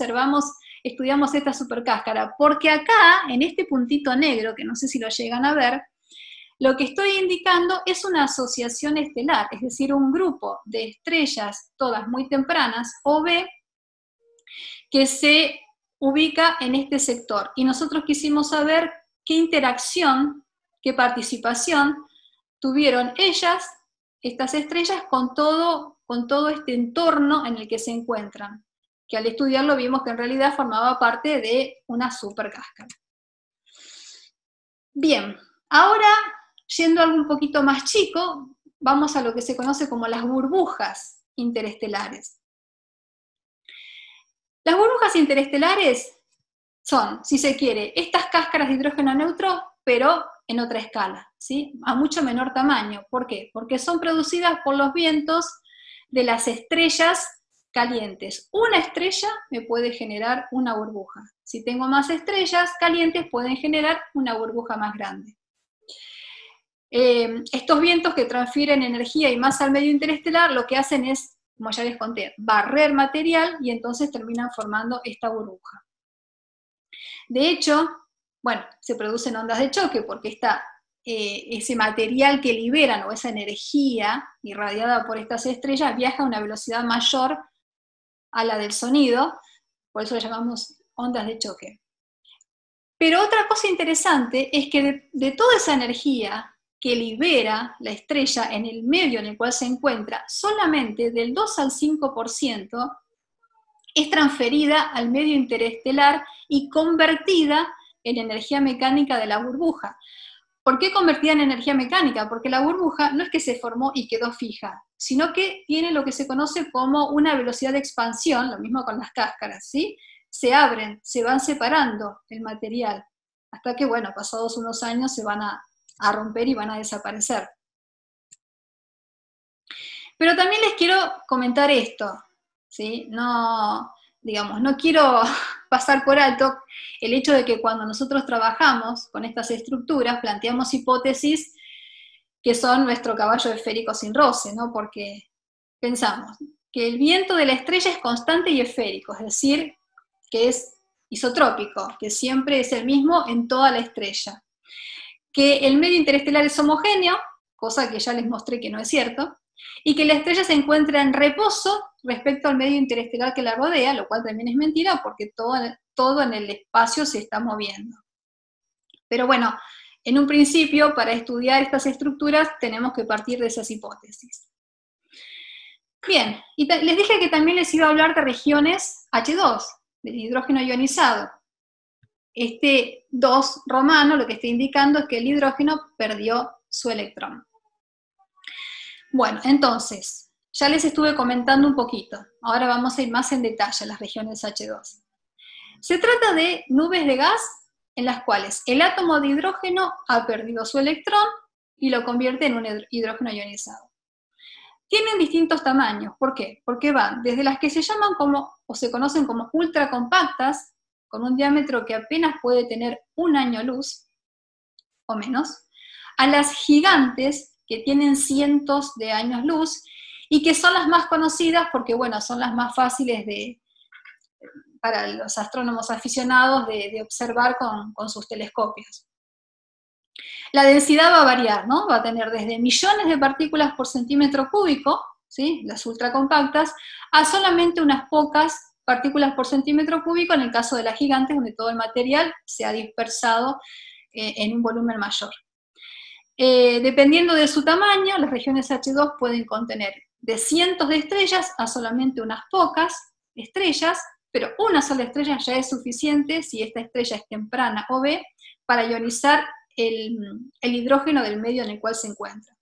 S2: estudiamos esta supercáscara? Porque acá, en este puntito negro, que no sé si lo llegan a ver, lo que estoy indicando es una asociación estelar, es decir, un grupo de estrellas, todas muy tempranas, OB, que se ubica en este sector. Y nosotros quisimos saber qué interacción, qué participación tuvieron ellas, estas estrellas, con todo este entorno en el que se encuentran. que al estudiarlo vimos que en realidad formaba parte de una supercáscara. Bien, ahora, yendo a algo un poquito más chico, vamos a lo que se conoce como las burbujas interestelares. Las burbujas interestelares son, si se quiere, estas cáscaras de hidrógeno neutro, pero en otra escala, ¿sí? A mucho menor tamaño. ¿Por qué? Porque son producidas por los vientos de las estrellas calientes. Una estrella me puede generar una burbuja. Si tengo más estrellas calientes, pueden generar una burbuja más grande. Estos vientos que transfieren energía y masa al medio interestelar, lo que hacen es, como ya les conté, barrer material y entonces terminan formando esta burbuja. De hecho, bueno, se producen ondas de choque porque ese material que liberan o esa energía irradiada por estas estrellas viaja a una velocidad mayor a la del sonido, por eso le llamamos ondas de choque. Pero otra cosa interesante es que de toda esa energía que libera la estrella en el medio en el cual se encuentra, solamente del 2 al 5% es transferida al medio interestelar y convertida en energía mecánica de la burbuja. ¿Por qué convertida en energía mecánica? Porque la burbuja no es que se formó y quedó fija, sino que tiene lo que se conoce como una velocidad de expansión, lo mismo con las cáscaras, ¿sí? Se abren, se van separando el material, hasta que, bueno, pasados unos años se van a romper y van a desaparecer. Pero también les quiero comentar esto, ¿sí? No quiero pasar por alto el hecho de que cuando nosotros trabajamos con estas estructuras, planteamos hipótesis que son nuestro caballo esférico sin roce, ¿no? Porque pensamos que el viento de la estrella es constante y esférico, es decir, que es isotrópico, que siempre es el mismo en toda la estrella. Que el medio interestelar es homogéneo, cosa que ya les mostré que no es cierto, y que la estrella se encuentra en reposo respecto al medio interestelar que la rodea, lo cual también es mentira porque todo en el espacio se está moviendo. Pero bueno, en un principio, para estudiar estas estructuras, tenemos que partir de esas hipótesis. Bien, y les dije que también les iba a hablar de regiones H2, del hidrógeno ionizado. Este 2 romano lo que está indicando es que el hidrógeno perdió su electrón. Bueno, entonces, ya les estuve comentando un poquito. Ahora vamos a ir más en detalle a las regiones H2. Se trata de nubes de gas en las cuales el átomo de hidrógeno ha perdido su electrón y lo convierte en un hidrógeno ionizado. Tienen distintos tamaños. ¿Por qué? Porque van desde las que se llaman o se conocen como ultracompactas, con un diámetro que apenas puede tener 1 año luz, o menos, a las gigantes, que tienen cientos de años luz, y que son las más conocidas porque, bueno, son las más fáciles para los astrónomos aficionados de observar con sus telescopios. La densidad va a variar, ¿no? Va a tener desde millones de partículas por centímetro cúbico, ¿sí? Las ultracompactas, a solamente unas pocas partículas por centímetro cúbico en el caso de las gigantes, donde todo el material se ha dispersado en un volumen mayor. Dependiendo de su tamaño, las regiones H2 pueden contener de cientos de estrellas a solamente unas pocas estrellas, pero una sola estrella ya es suficiente, si esta estrella es temprana o B, para ionizar el hidrógeno del medio en el cual se encuentra.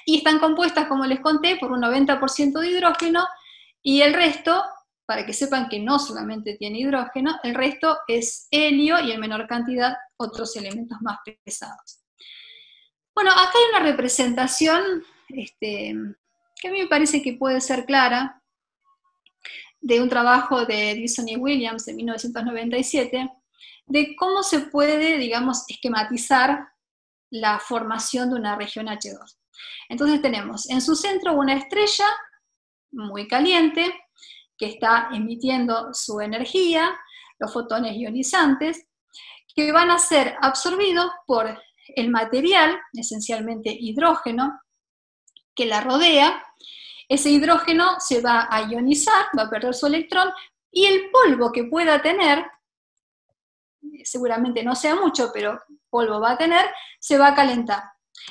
S2: Y están compuestas, como les conté, por un 90% de hidrógeno, y el resto, para que sepan que no solamente tiene hidrógeno, el resto es helio y en menor cantidad otros elementos más pesados. Bueno, acá hay una representación que a mí me parece que puede ser clara, de un trabajo de Dixon y Williams de 1997, de cómo se puede, digamos, esquematizar la formación de una región H2. Entonces tenemos en su centro una estrella muy caliente, que está emitiendo su energía, los fotones ionizantes, que van a ser absorbidos por el material, esencialmente hidrógeno, que la rodea. Ese hidrógeno se va a ionizar, va a perder su electrón, y el polvo que pueda tener, seguramente no sea mucho, pero polvo va a tener, se va a calentar.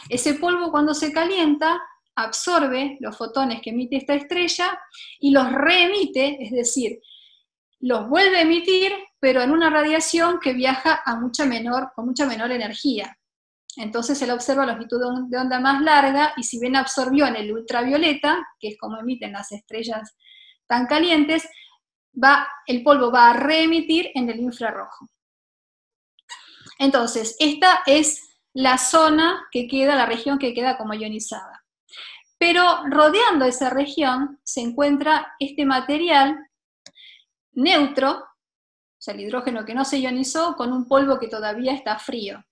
S2: Ese polvo, cuando se calienta, absorbe los fotones que emite esta estrella y los reemite, es decir, los vuelve a emitir, pero en una radiación que viaja con mucha menor energía. Entonces él observa longitud de onda más larga, y si bien absorbió en el ultravioleta, que es como emiten las estrellas tan calientes, el polvo va a reemitir en el infrarrojo. Entonces, esta es la zona que queda, la región que queda como ionizada. Pero rodeando esa región se encuentra este material neutro, o sea, el hidrógeno que no se ionizó, con un polvo que todavía está frío.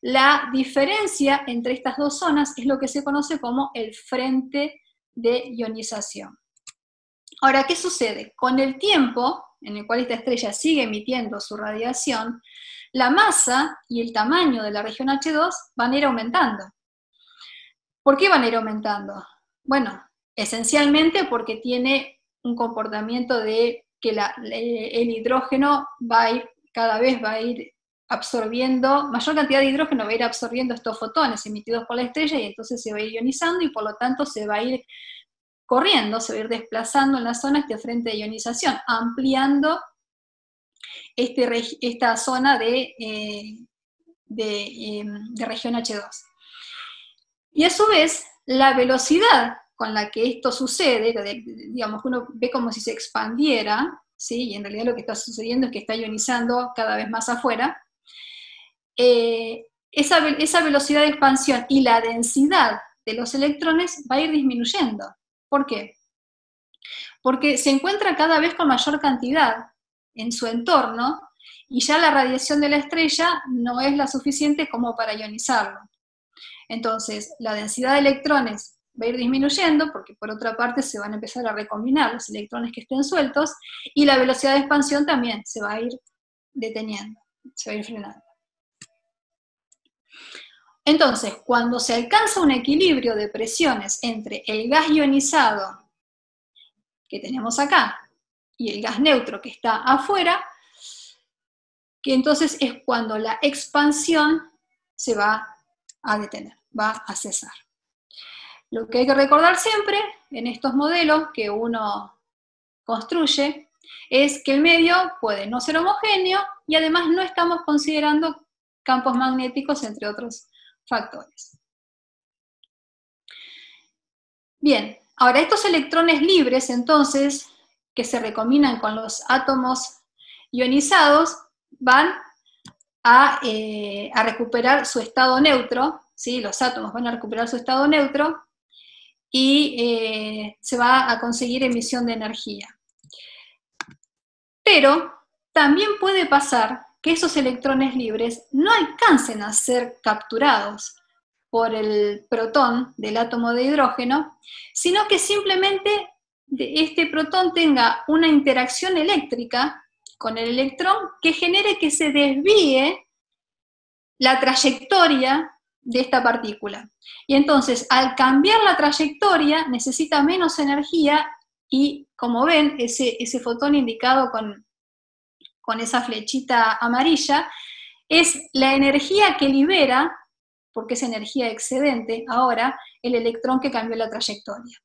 S2: La diferencia entre estas dos zonas es lo que se conoce como el frente de ionización. Ahora, ¿qué sucede? Con el tiempo en el cual esta estrella sigue emitiendo su radiación, la masa y el tamaño de la región H2 van a ir aumentando. ¿Por qué van a ir aumentando? Bueno, esencialmente porque tiene un comportamiento de que el hidrógeno cada vez va a ir absorbiendo, mayor cantidad de hidrógeno va a ir absorbiendo estos fotones emitidos por la estrella, y entonces se va a ir ionizando, y por lo tanto se va a ir corriendo, se va a ir desplazando en la zona este frente de ionización, ampliando esta zona de región H2. Y a su vez, la velocidad con la que esto sucede, digamos que uno ve como si se expandiera, ¿sí? Y en realidad lo que está sucediendo es que está ionizando cada vez más afuera, esa velocidad de expansión y la densidad de los electrones va a ir disminuyendo. ¿Por qué? Porque se encuentra cada vez con mayor cantidad en su entorno, y ya la radiación de la estrella no es la suficiente como para ionizarlo. Entonces, la densidad de electrones va a ir disminuyendo, porque por otra parte se van a empezar a recombinar los electrones que estén sueltos, y la velocidad de expansión también se va a ir deteniendo, se va a ir frenando. Entonces, cuando se alcanza un equilibrio de presiones entre el gas ionizado que tenemos acá y el gas neutro que está afuera, que entonces es cuando la expansión se va a detener, va a cesar. Lo que hay que recordar siempre en estos modelos que uno construye es que el medio puede no ser homogéneo, y además no estamos considerando campos magnéticos, entre otros factores. Bien, ahora estos electrones libres, entonces, que se recombinan con los átomos ionizados, van a recuperar su estado neutro, ¿sí? Los átomos van a recuperar su estado neutro, y se va a conseguir emisión de energía. Pero también puede pasar que esos electrones libres no alcancen a ser capturados por el protón del átomo de hidrógeno, sino que simplemente este protón tenga una interacción eléctrica con el electrón que genere que se desvíe la trayectoria de esta partícula. Y entonces, al cambiar la trayectoria, necesita menos energía, y como ven, ese fotón indicado con esa flechita amarilla, es la energía que libera, porque es energía excedente ahora, el electrón que cambió la trayectoria.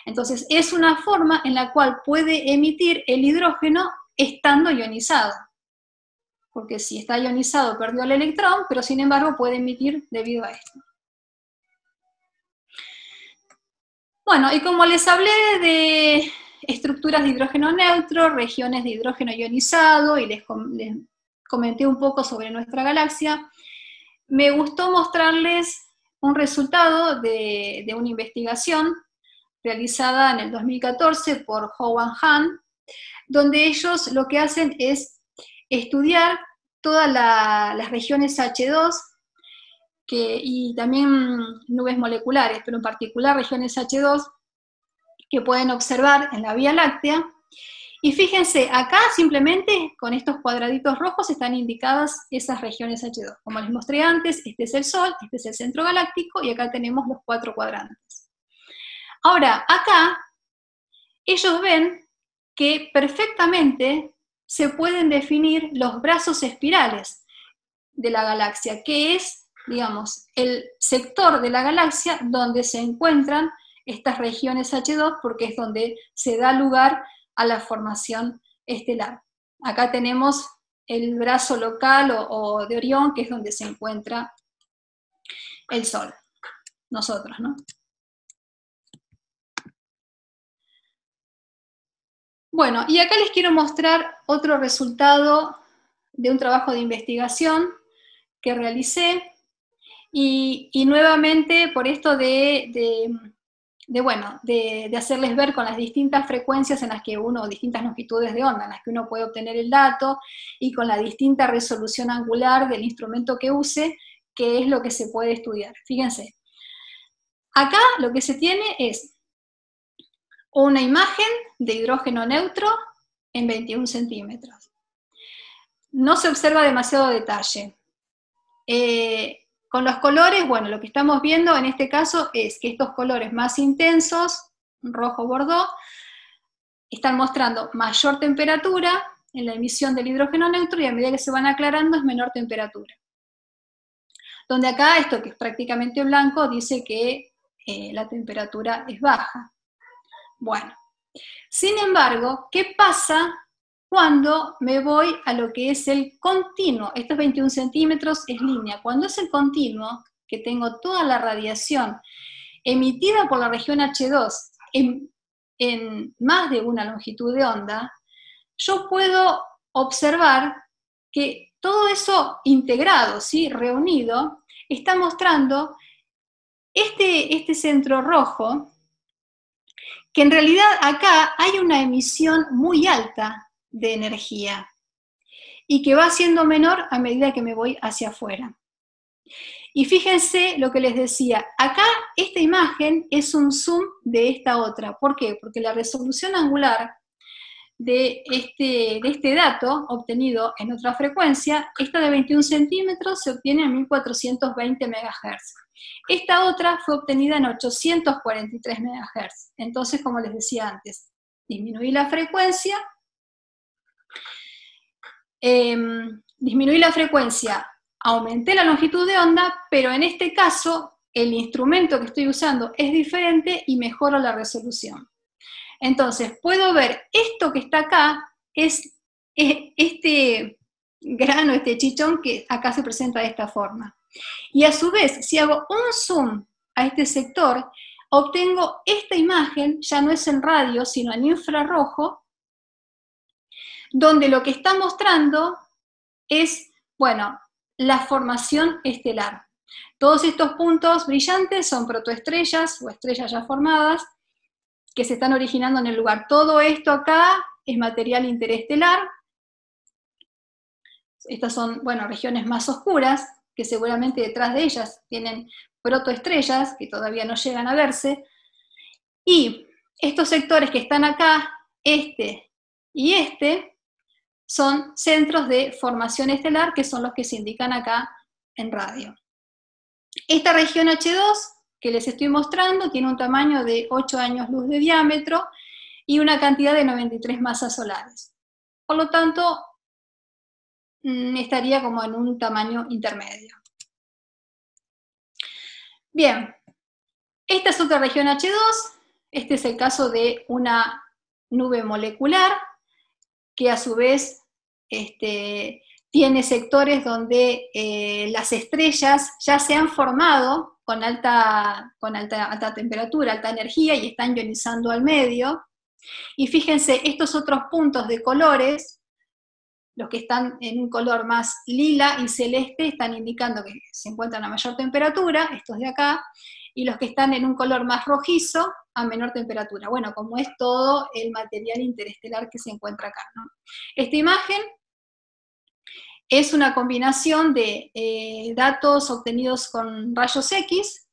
S2: Entonces, es una forma en la cual puede emitir el hidrógeno estando ionizado. Porque si está ionizado perdió el electrón, pero sin embargo puede emitir debido a esto. Bueno, y como les hablé de estructuras de hidrógeno neutro, regiones de hidrógeno ionizado, y les comenté un poco sobre nuestra galaxia, me gustó mostrarles un resultado de una investigación realizada en el 2014 por Howard Hahn, donde ellos lo que hacen es estudiar todas las regiones H2 y también nubes moleculares, pero en particular regiones H2 que pueden observar en la Vía Láctea. Y fíjense, acá simplemente con estos cuadraditos rojos están indicadas esas regiones H2. Como les mostré antes, este es el Sol, este es el centro galáctico, y acá tenemos los 4 cuadrantes. Ahora, acá ellos ven que perfectamente se pueden definir los brazos espirales de la galaxia, que es, digamos, el sector de la galaxia donde se encuentran estas regiones H2 porque es donde se da lugar a la formación estelar. Acá tenemos el brazo local o de Orión, que es donde se encuentra el Sol, nosotros, ¿no? Bueno, y acá les quiero mostrar otro resultado de un trabajo de investigación que realicé, y nuevamente por esto de hacerles ver con las distintas frecuencias en las que uno, distintas longitudes de onda en las que uno puede obtener el dato, y con la distinta resolución angular del instrumento que use, qué es lo que se puede estudiar. Fíjense, acá lo que se tiene es una imagen de hidrógeno neutro en 21 centímetros. No se observa demasiado detalle. Con los colores, bueno, lo que estamos viendo en este caso es que estos colores más intensos, rojo bordó, están mostrando mayor temperatura en la emisión del hidrógeno neutro, y a medida que se van aclarando es menor temperatura. Donde acá, esto que es prácticamente blanco, dice que la temperatura es baja. Bueno, sin embargo, ¿qué pasa cuando me voy a lo que es el continuo? Estos 21 centímetros es línea. Cuando es el continuo, que tengo toda la radiación emitida por la región H2 en más de una longitud de onda, yo puedo observar que todo eso integrado, ¿sí?, reunido, está mostrando este centro rojo, que en realidad acá hay una emisión muy alta de energía y que va siendo menor a medida que me voy hacia afuera. Y fíjense lo que les decía, acá esta imagen es un zoom de esta otra. ¿Por qué? Porque la resolución angular de este dato obtenido en otra frecuencia, esta de 21 centímetros se obtiene en 1420 MHz. Esta otra fue obtenida en 843 MHz. Entonces, como les decía antes, disminuí la frecuencia, aumenté la longitud de onda, pero en este caso el instrumento que estoy usando es diferente y mejoro la resolución. Entonces, puedo ver esto que está acá, es este grano, este chichón que acá se presenta de esta forma. Y a su vez, si hago un zoom a este sector, obtengo esta imagen, ya no es en radio, sino en infrarrojo, donde lo que está mostrando es, bueno, la formación estelar. Todos estos puntos brillantes son protoestrellas o estrellas ya formadas que se están originando en el lugar. Todo esto acá es material interestelar. Estas son, bueno, regiones más oscuras, que seguramente detrás de ellas tienen protoestrellas que todavía no llegan a verse. Y estos sectores que están acá, este y este, son centros de formación estelar, que son los que se indican acá en radio. Esta región H2 que les estoy mostrando tiene un tamaño de 8 años luz de diámetro y una cantidad de 93 masas solares. Por lo tanto, estaría como en un tamaño intermedio. Bien, esta es otra región H2, este es el caso de una nube molecular, que a su vez tiene sectores donde las estrellas ya se han formado con alta temperatura, alta energía, y están ionizando al medio. Y fíjense, estos otros puntos de colores, los que están en un color más lila y celeste, están indicando que se encuentran a mayor temperatura, estos de acá, y los que están en un color más rojizo, a menor temperatura. Bueno, como es todo el material interestelar que se encuentra acá, ¿no? Esta imagen es una combinación de datos obtenidos con rayos X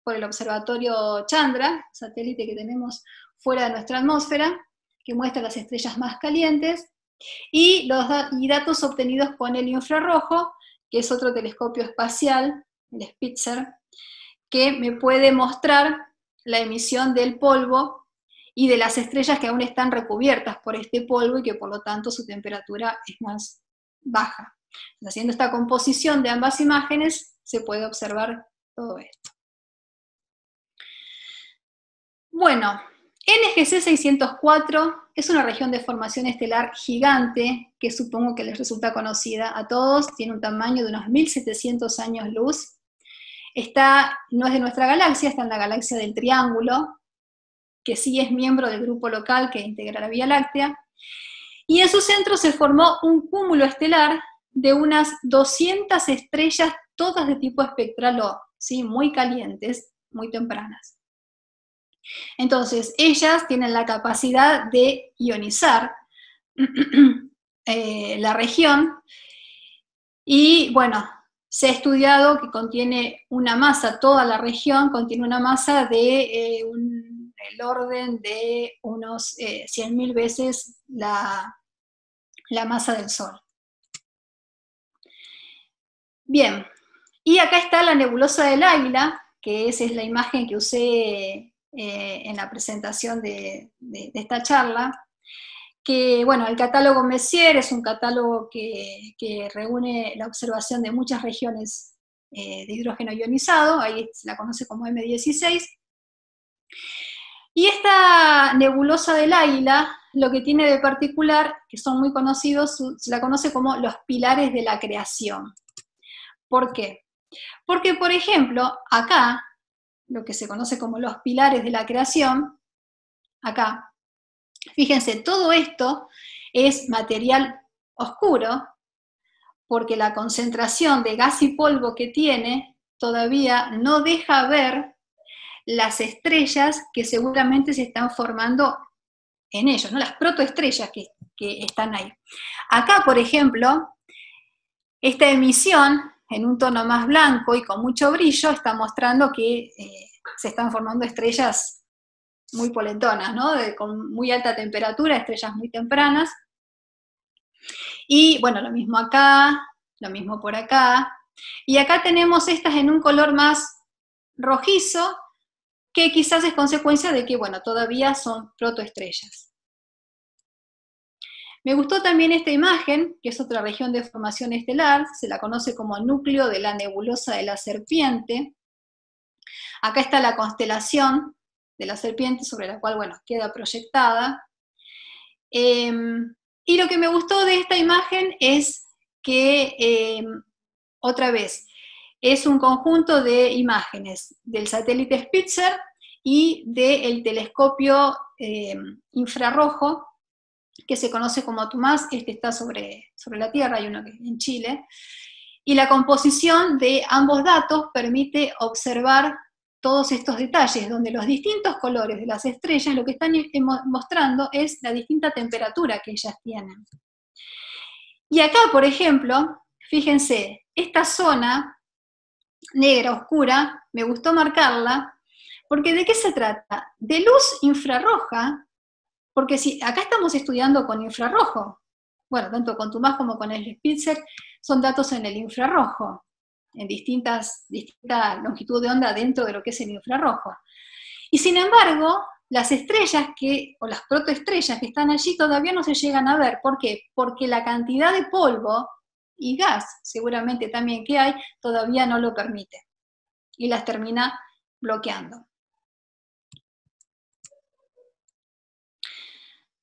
S2: por el observatorio Chandra, satélite que tenemos fuera de nuestra atmósfera, que muestra las estrellas más calientes, y datos obtenidos con el infrarrojo, que es otro telescopio espacial, el Spitzer, que me puede mostrar la emisión del polvo y de las estrellas que aún están recubiertas por este polvo y que por lo tanto su temperatura es más baja. Haciendo esta composición de ambas imágenes se puede observar todo esto. Bueno, NGC 604 es una región de formación estelar gigante, que supongo que les resulta conocida a todos, tiene un tamaño de unos 1700 años luz. No es de nuestra galaxia, está en la galaxia del Triángulo, que sí es miembro del grupo local que integra la Vía Láctea, y en su centro se formó un cúmulo estelar de unas 200 estrellas, todas de tipo espectral O, ¿sí? Muy calientes, muy tempranas. Entonces, ellas tienen la capacidad de ionizar la región, y bueno, se ha estudiado que contiene una masa, toda la región contiene una masa de el orden de unos 100.000 veces la masa del Sol. Bien, y acá está la nebulosa del Águila, que esa es la imagen que usé en la presentación de esta charla, que, bueno, el catálogo Messier es un catálogo que reúne la observación de muchas regiones de hidrógeno ionizado, ahí se la conoce como M16, y esta nebulosa del Águila, lo que tiene de particular, que son muy conocidos, se la conoce como los pilares de la creación. ¿Por qué? Porque, por ejemplo, acá, lo que se conoce como los pilares de la creación, acá, fíjense, todo esto es material oscuro, porque la concentración de gas y polvo que tiene todavía no deja ver las estrellas que seguramente se están formando en ellos, ¿no? Las protoestrellas que están ahí. Acá, por ejemplo, esta emisión, en un tono más blanco y con mucho brillo, está mostrando que se están formando estrellas muy polentonas, ¿no? Con muy alta temperatura, estrellas muy tempranas. Y bueno, lo mismo acá, lo mismo por acá. Y acá tenemos estas en un color más rojizo, que quizás es consecuencia de que, bueno, todavía son protoestrellas. Me gustó también esta imagen, que es otra región de formación estelar, se la conoce como núcleo de la nebulosa de la serpiente. Acá está la constelación de la serpiente, sobre la cual, bueno, queda proyectada. Y lo que me gustó de esta imagen es que, otra vez, es un conjunto de imágenes del satélite Spitzer y del telescopio infrarrojo, que se conoce como TUMAS, este está sobre la Tierra, hay uno en Chile, y la composición de ambos datos permite observar todos estos detalles, donde los distintos colores de las estrellas lo que están mostrando es la distinta temperatura que ellas tienen. Y acá, por ejemplo, fíjense, esta zona negra, oscura, me gustó marcarla, porque ¿de qué se trata? De luz infrarroja, porque si acá estamos estudiando con infrarrojo, bueno, tanto con TUMAS como con el Spitzer, son datos en el infrarrojo, en distinta longitud de onda dentro de lo que es el infrarrojo. Y sin embargo, las estrellas o las protoestrellas que están allí todavía no se llegan a ver. ¿Por qué? Porque la cantidad de polvo y gas, seguramente también que hay, todavía no lo permite, y las termina bloqueando.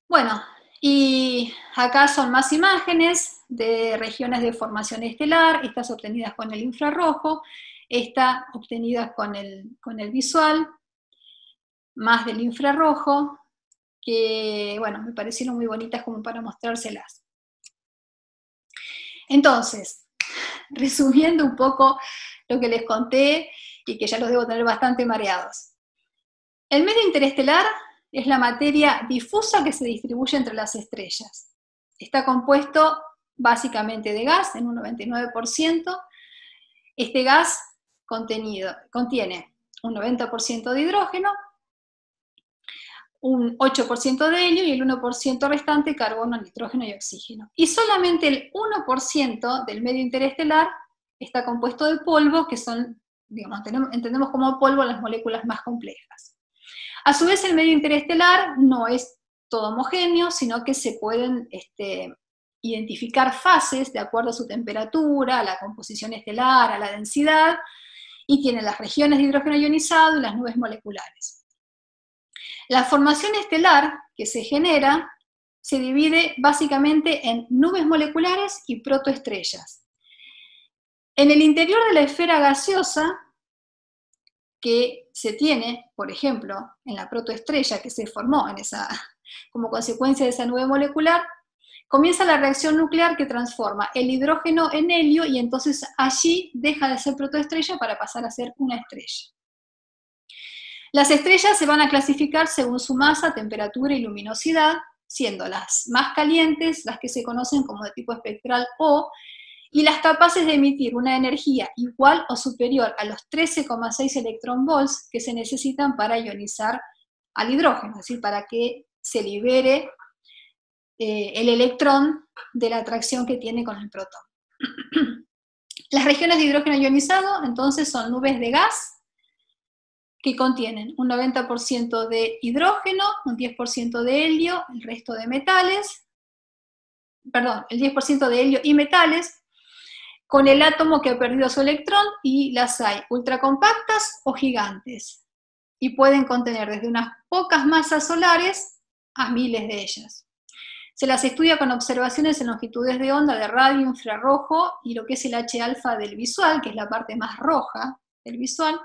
S2: Bueno, y acá son más imágenes de regiones de formación estelar, estas obtenidas con el infrarrojo, estas obtenidas con el visual, más del infrarrojo, que, bueno, me parecieron muy bonitas como para mostrárselas. Entonces, resumiendo un poco lo que les conté, y que ya los debo tener bastante mareados. El medio interestelar es la materia difusa que se distribuye entre las estrellas. Está compuesto básicamente de gas, en un 99%. Este gas contiene un 90% de hidrógeno, un 8% de helio y el 1% restante carbono, nitrógeno y oxígeno. Y solamente el 1% del medio interestelar está compuesto de polvo, que son, digamos, entendemos como polvo las moléculas más complejas. A su vez, el medio interestelar no es todo homogéneo, sino que se pueden identificar fases de acuerdo a su temperatura, a la composición estelar, a la densidad, y tiene las regiones de hidrógeno ionizado y las nubes moleculares. La formación estelar que se genera se divide básicamente en nubes moleculares y protoestrellas. En el interior de la esfera gaseosa, que se tiene, por ejemplo, en la protoestrella que se formó como consecuencia de esa nube molecular, comienza la reacción nuclear que transforma el hidrógeno en helio y entonces allí deja de ser protoestrella para pasar a ser una estrella. Las estrellas se van a clasificar según su masa, temperatura y luminosidad, siendo las más calientes las que se conocen como de tipo espectral O, y las capaces de emitir una energía igual o superior a los 13,6 electronvolts que se necesitan para ionizar al hidrógeno, es decir, para que se libere el electrón de la atracción que tiene con el protón. Las regiones de hidrógeno ionizado, entonces, son nubes de gas que contienen un 90% de hidrógeno, un 10% de helio, el resto de metales, perdón, el 10% de helio y metales, con el átomo que ha perdido su electrón, y las hay ultracompactas o gigantes, y pueden contener desde unas pocas masas solares a miles de ellas. Se las estudia con observaciones en longitudes de onda de radio, infrarrojo, y lo que es el H-alfa del visual, que es la parte más roja del visual.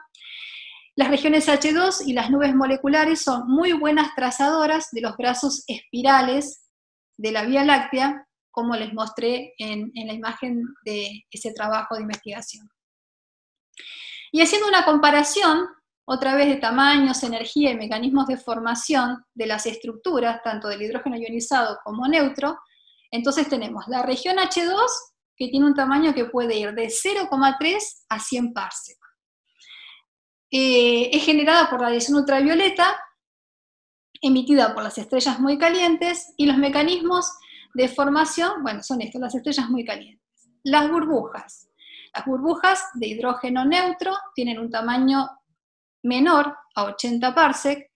S2: Las regiones H2 y las nubes moleculares son muy buenas trazadoras de los brazos espirales de la Vía Láctea, como les mostré en la imagen de ese trabajo de investigación. Y haciendo una comparación, otra vez de tamaños, energía y mecanismos de formación de las estructuras, tanto del hidrógeno ionizado como neutro, entonces tenemos la región H2, que tiene un tamaño que puede ir de 0,3 a 100 parsec. Es generada por radiación ultravioleta, emitida por las estrellas muy calientes, y los mecanismos de formación, bueno, son estos, las estrellas muy calientes. Las burbujas. Las burbujas de hidrógeno neutro tienen un tamaño menor a 80 parsec,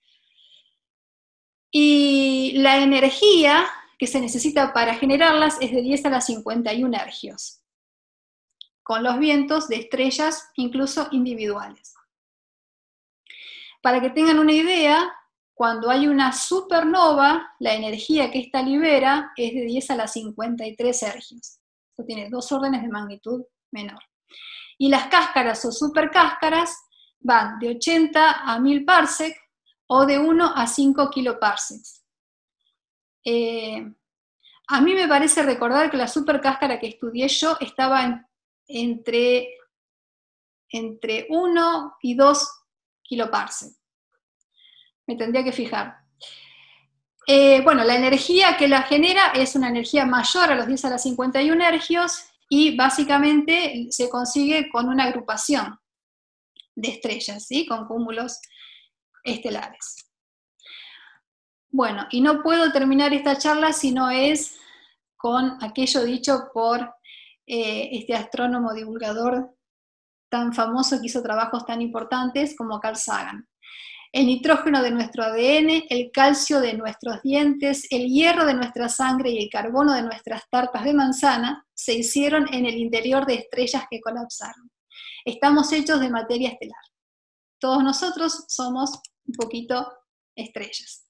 S2: y la energía que se necesita para generarlas es de 10 a la 51 ergios, con los vientos de estrellas incluso individuales. Para que tengan una idea, cuando hay una supernova, la energía que ésta libera es de 10 a la 53 ergios. Esto tiene 2 órdenes de magnitud menor. Y las cáscaras o supercáscaras van de 80 a 1000 parsec o de 1 a 5 kiloparsecs. A mí me parece recordar que la supercáscara que estudié yo estaba entre 1 y 2 kiloparsec. Me tendría que fijar. Bueno, la energía que la genera es una energía mayor a los 10 a la 51 ergios, y básicamente se consigue con una agrupación de estrellas, ¿sí? Con cúmulos estelares. Bueno, y no puedo terminar esta charla si no es con aquello dicho por este astrónomo divulgador tan famoso que hizo trabajos tan importantes como Carl Sagan. El nitrógeno de nuestro ADN, el calcio de nuestros dientes, el hierro de nuestra sangre y el carbono de nuestras tartas de manzana se hicieron en el interior de estrellas que colapsaron. Estamos hechos de materia estelar. Todos nosotros somos un poquito estrellas.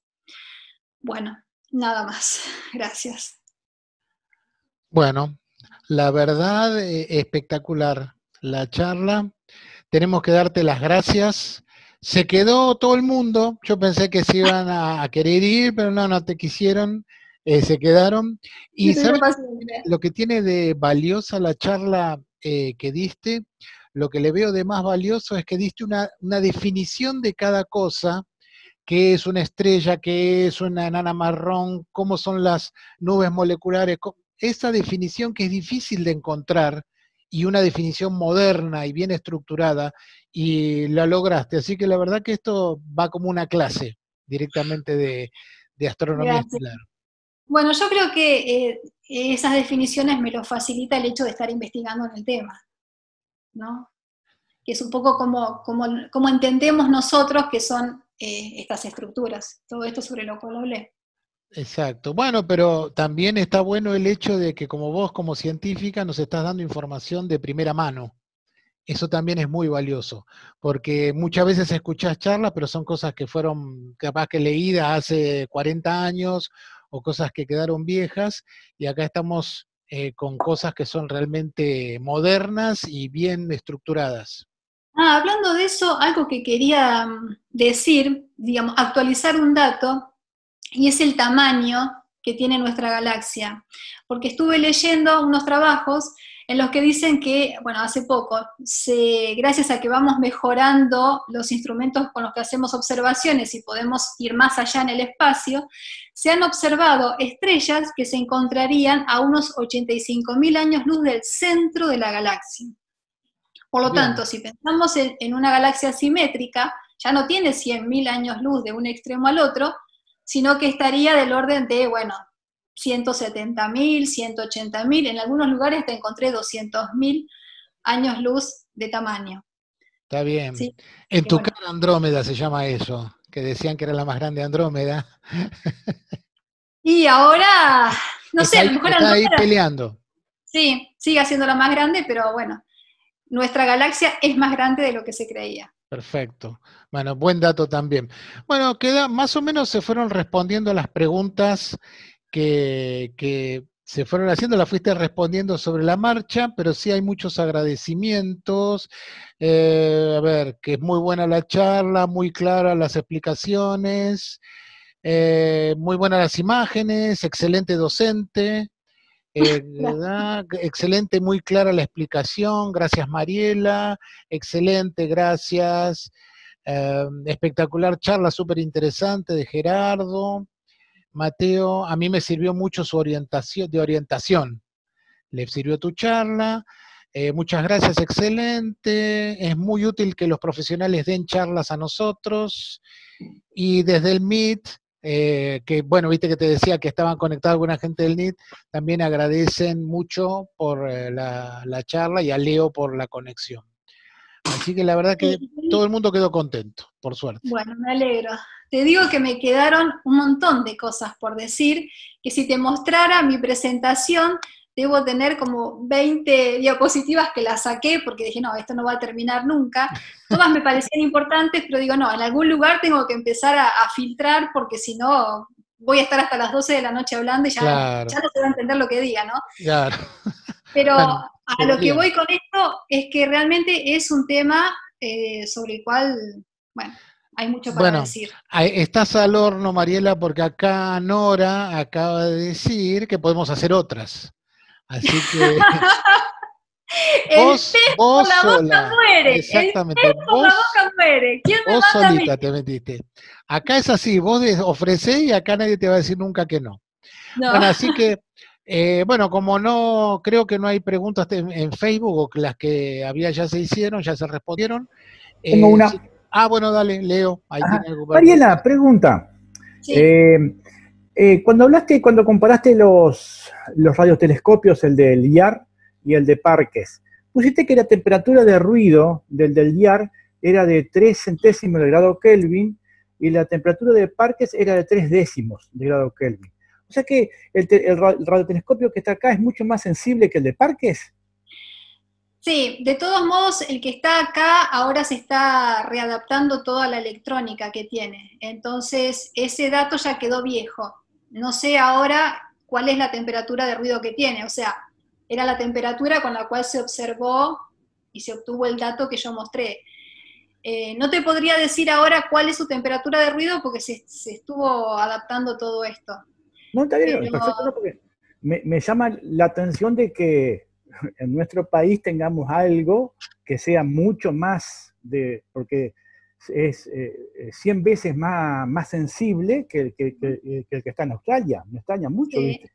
S2: Bueno, nada más. Gracias.
S3: Bueno, la verdad, espectacular la charla. Tenemos que darte las gracias. Se quedó todo el mundo. Yo pensé que se iban a querer ir, pero no te quisieron. Se quedaron. Y ¿sabes lo que tiene de valiosa la charla que diste? Lo que le veo de más valioso es que diste una definición de cada cosa. ¿Qué es una estrella? ¿Qué es una enana marrón? ¿Cómo son las nubes moleculares? Esa definición que es difícil de encontrar, y una definición moderna y bien estructurada, y la lograste. Así que la verdad que esto va como una clase directamente de astronomía estelar.
S2: Bueno, yo creo que esas definiciones me lo facilita el hecho de estar investigando en el tema, ¿no? Que es un poco como entendemos nosotros que son estas estructuras, todo esto sobre lo cual hablé.
S3: Exacto. Bueno, pero también está bueno el hecho de que como vos, como científica, nos estás dando información de primera mano. Eso también es muy valioso, porque muchas veces escuchás charlas, pero son cosas que fueron capaz que leídas hace 40 años o cosas que quedaron viejas, y acá estamos con cosas que son realmente modernas y bien estructuradas.
S2: Hablando de eso, algo que quería decir, digamos, actualizar un dato, y es el tamaño que tiene nuestra galaxia. Porque estuve leyendo unos trabajos en los que dicen que, bueno, hace poco, gracias a que vamos mejorando los instrumentos con los que hacemos observaciones y podemos ir más allá en el espacio, se han observado estrellas que se encontrarían a unos 85.000 años luz del centro de la galaxia. Por lo
S3: Bien.
S2: tanto, si pensamos en una galaxia simétrica, ya no tiene 100.000 años luz de un extremo al otro, sino que estaría del orden de, bueno, 170.000, 180.000, en algunos lugares te encontré 200.000 años luz de tamaño.
S3: Está bien.
S2: ¿Sí?
S3: En
S2: Y
S3: tu
S2: bueno.
S3: cara Andrómeda se llama eso, que decían que era la más grande Andrómeda.
S2: Y ahora, no sé,
S3: Está
S2: a
S3: ahí,
S2: lo mejor
S3: está ahí
S2: Andrómeda,
S3: peleando.
S2: sí, sigue siendo la más grande, pero bueno, nuestra galaxia es más grande de lo que se creía.
S3: Perfecto. Bueno, buen dato también. Bueno, queda, más o menos se fueron respondiendo las preguntas que se fueron haciendo, las fuiste respondiendo sobre la marcha, pero sí hay muchos agradecimientos. A ver, que es muy buena la charla, muy claras las explicaciones, muy buenas las imágenes, excelente docente. Excelente, muy clara la explicación, gracias Mariela, excelente, gracias. Espectacular charla, súper interesante de Gerardo. Mateo, a mí me sirvió mucho su orientación, le sirvió tu charla. Muchas gracias, excelente. Es muy útil que los profesionales den charlas a nosotros. Y desde el Meet, que bueno, viste que te decía que estaban conectados alguna gente del Meet, también agradecen mucho por la charla y a Leo por la conexión. Así que la verdad que todo el mundo quedó contento, por suerte.
S2: Bueno, me alegro. Te digo que me quedaron un montón de cosas por decir, que si te mostrara mi presentación, debo tener como 20 diapositivas que las saqué, porque dije, no, esto no va a terminar nunca. Todas me parecían importantes, pero digo, no, en algún lugar tengo que empezar a filtrar, porque si no, voy a estar hasta las 12 de la noche hablando y
S3: Claro,
S2: ya no se va a entender lo que diga, ¿no?
S3: claro.
S2: Pero
S3: Bueno,
S2: a
S3: pero
S2: lo que
S3: bien.
S2: voy con esto es que realmente es un tema sobre el cual, bueno, hay mucho para
S3: Bueno,
S2: decir.
S3: estás al horno, Mariela, porque acá Nora acaba de decir que podemos hacer otras. Así que
S2: El pez por
S3: vos
S2: la boca
S3: sola,
S2: muere, el
S3: exactamente,
S2: pez por la boca muere. ¿Quién me
S3: vos
S2: manda a mí?
S3: solita te metiste. Acá es así, vos ofrecés y acá nadie te va a decir nunca que no.
S2: No.
S3: Bueno, así que, bueno, como no, creo que no hay preguntas en Facebook o que las que había ya se hicieron, ya se respondieron.
S4: Tengo una.
S3: Bueno, dale, Leo, ahí
S4: Ajá.
S3: tiene algo para preguntar.
S4: Mariela, pregunta.
S2: Sí.
S4: Cuando comparaste los radiotelescopios, el del IAR y el de Parkes, pusiste que la temperatura de ruido del IAR era de 3 centésimos de grado Kelvin y la temperatura de Parkes era de 3 décimos de grado Kelvin. O sea que el radiotelescopio que está acá es mucho más sensible que el de Parkes.
S2: Sí, de todos modos, el que está acá ahora se está readaptando toda la electrónica que tiene. Entonces, ese dato ya quedó viejo. No sé ahora cuál es la temperatura de ruido que tiene. O sea, era la temperatura con la cual se observó y se obtuvo el dato que yo mostré. No te podría decir ahora cuál es su temperatura de ruido porque se estuvo adaptando todo esto.
S4: No, está bien,
S2: Pero,
S4: perfecto, no, porque me llama la atención de que en nuestro país tengamos algo que sea mucho más porque es 100 veces más sensible que el que está en Australia. Me extraña mucho,
S2: sí.
S4: ¿viste?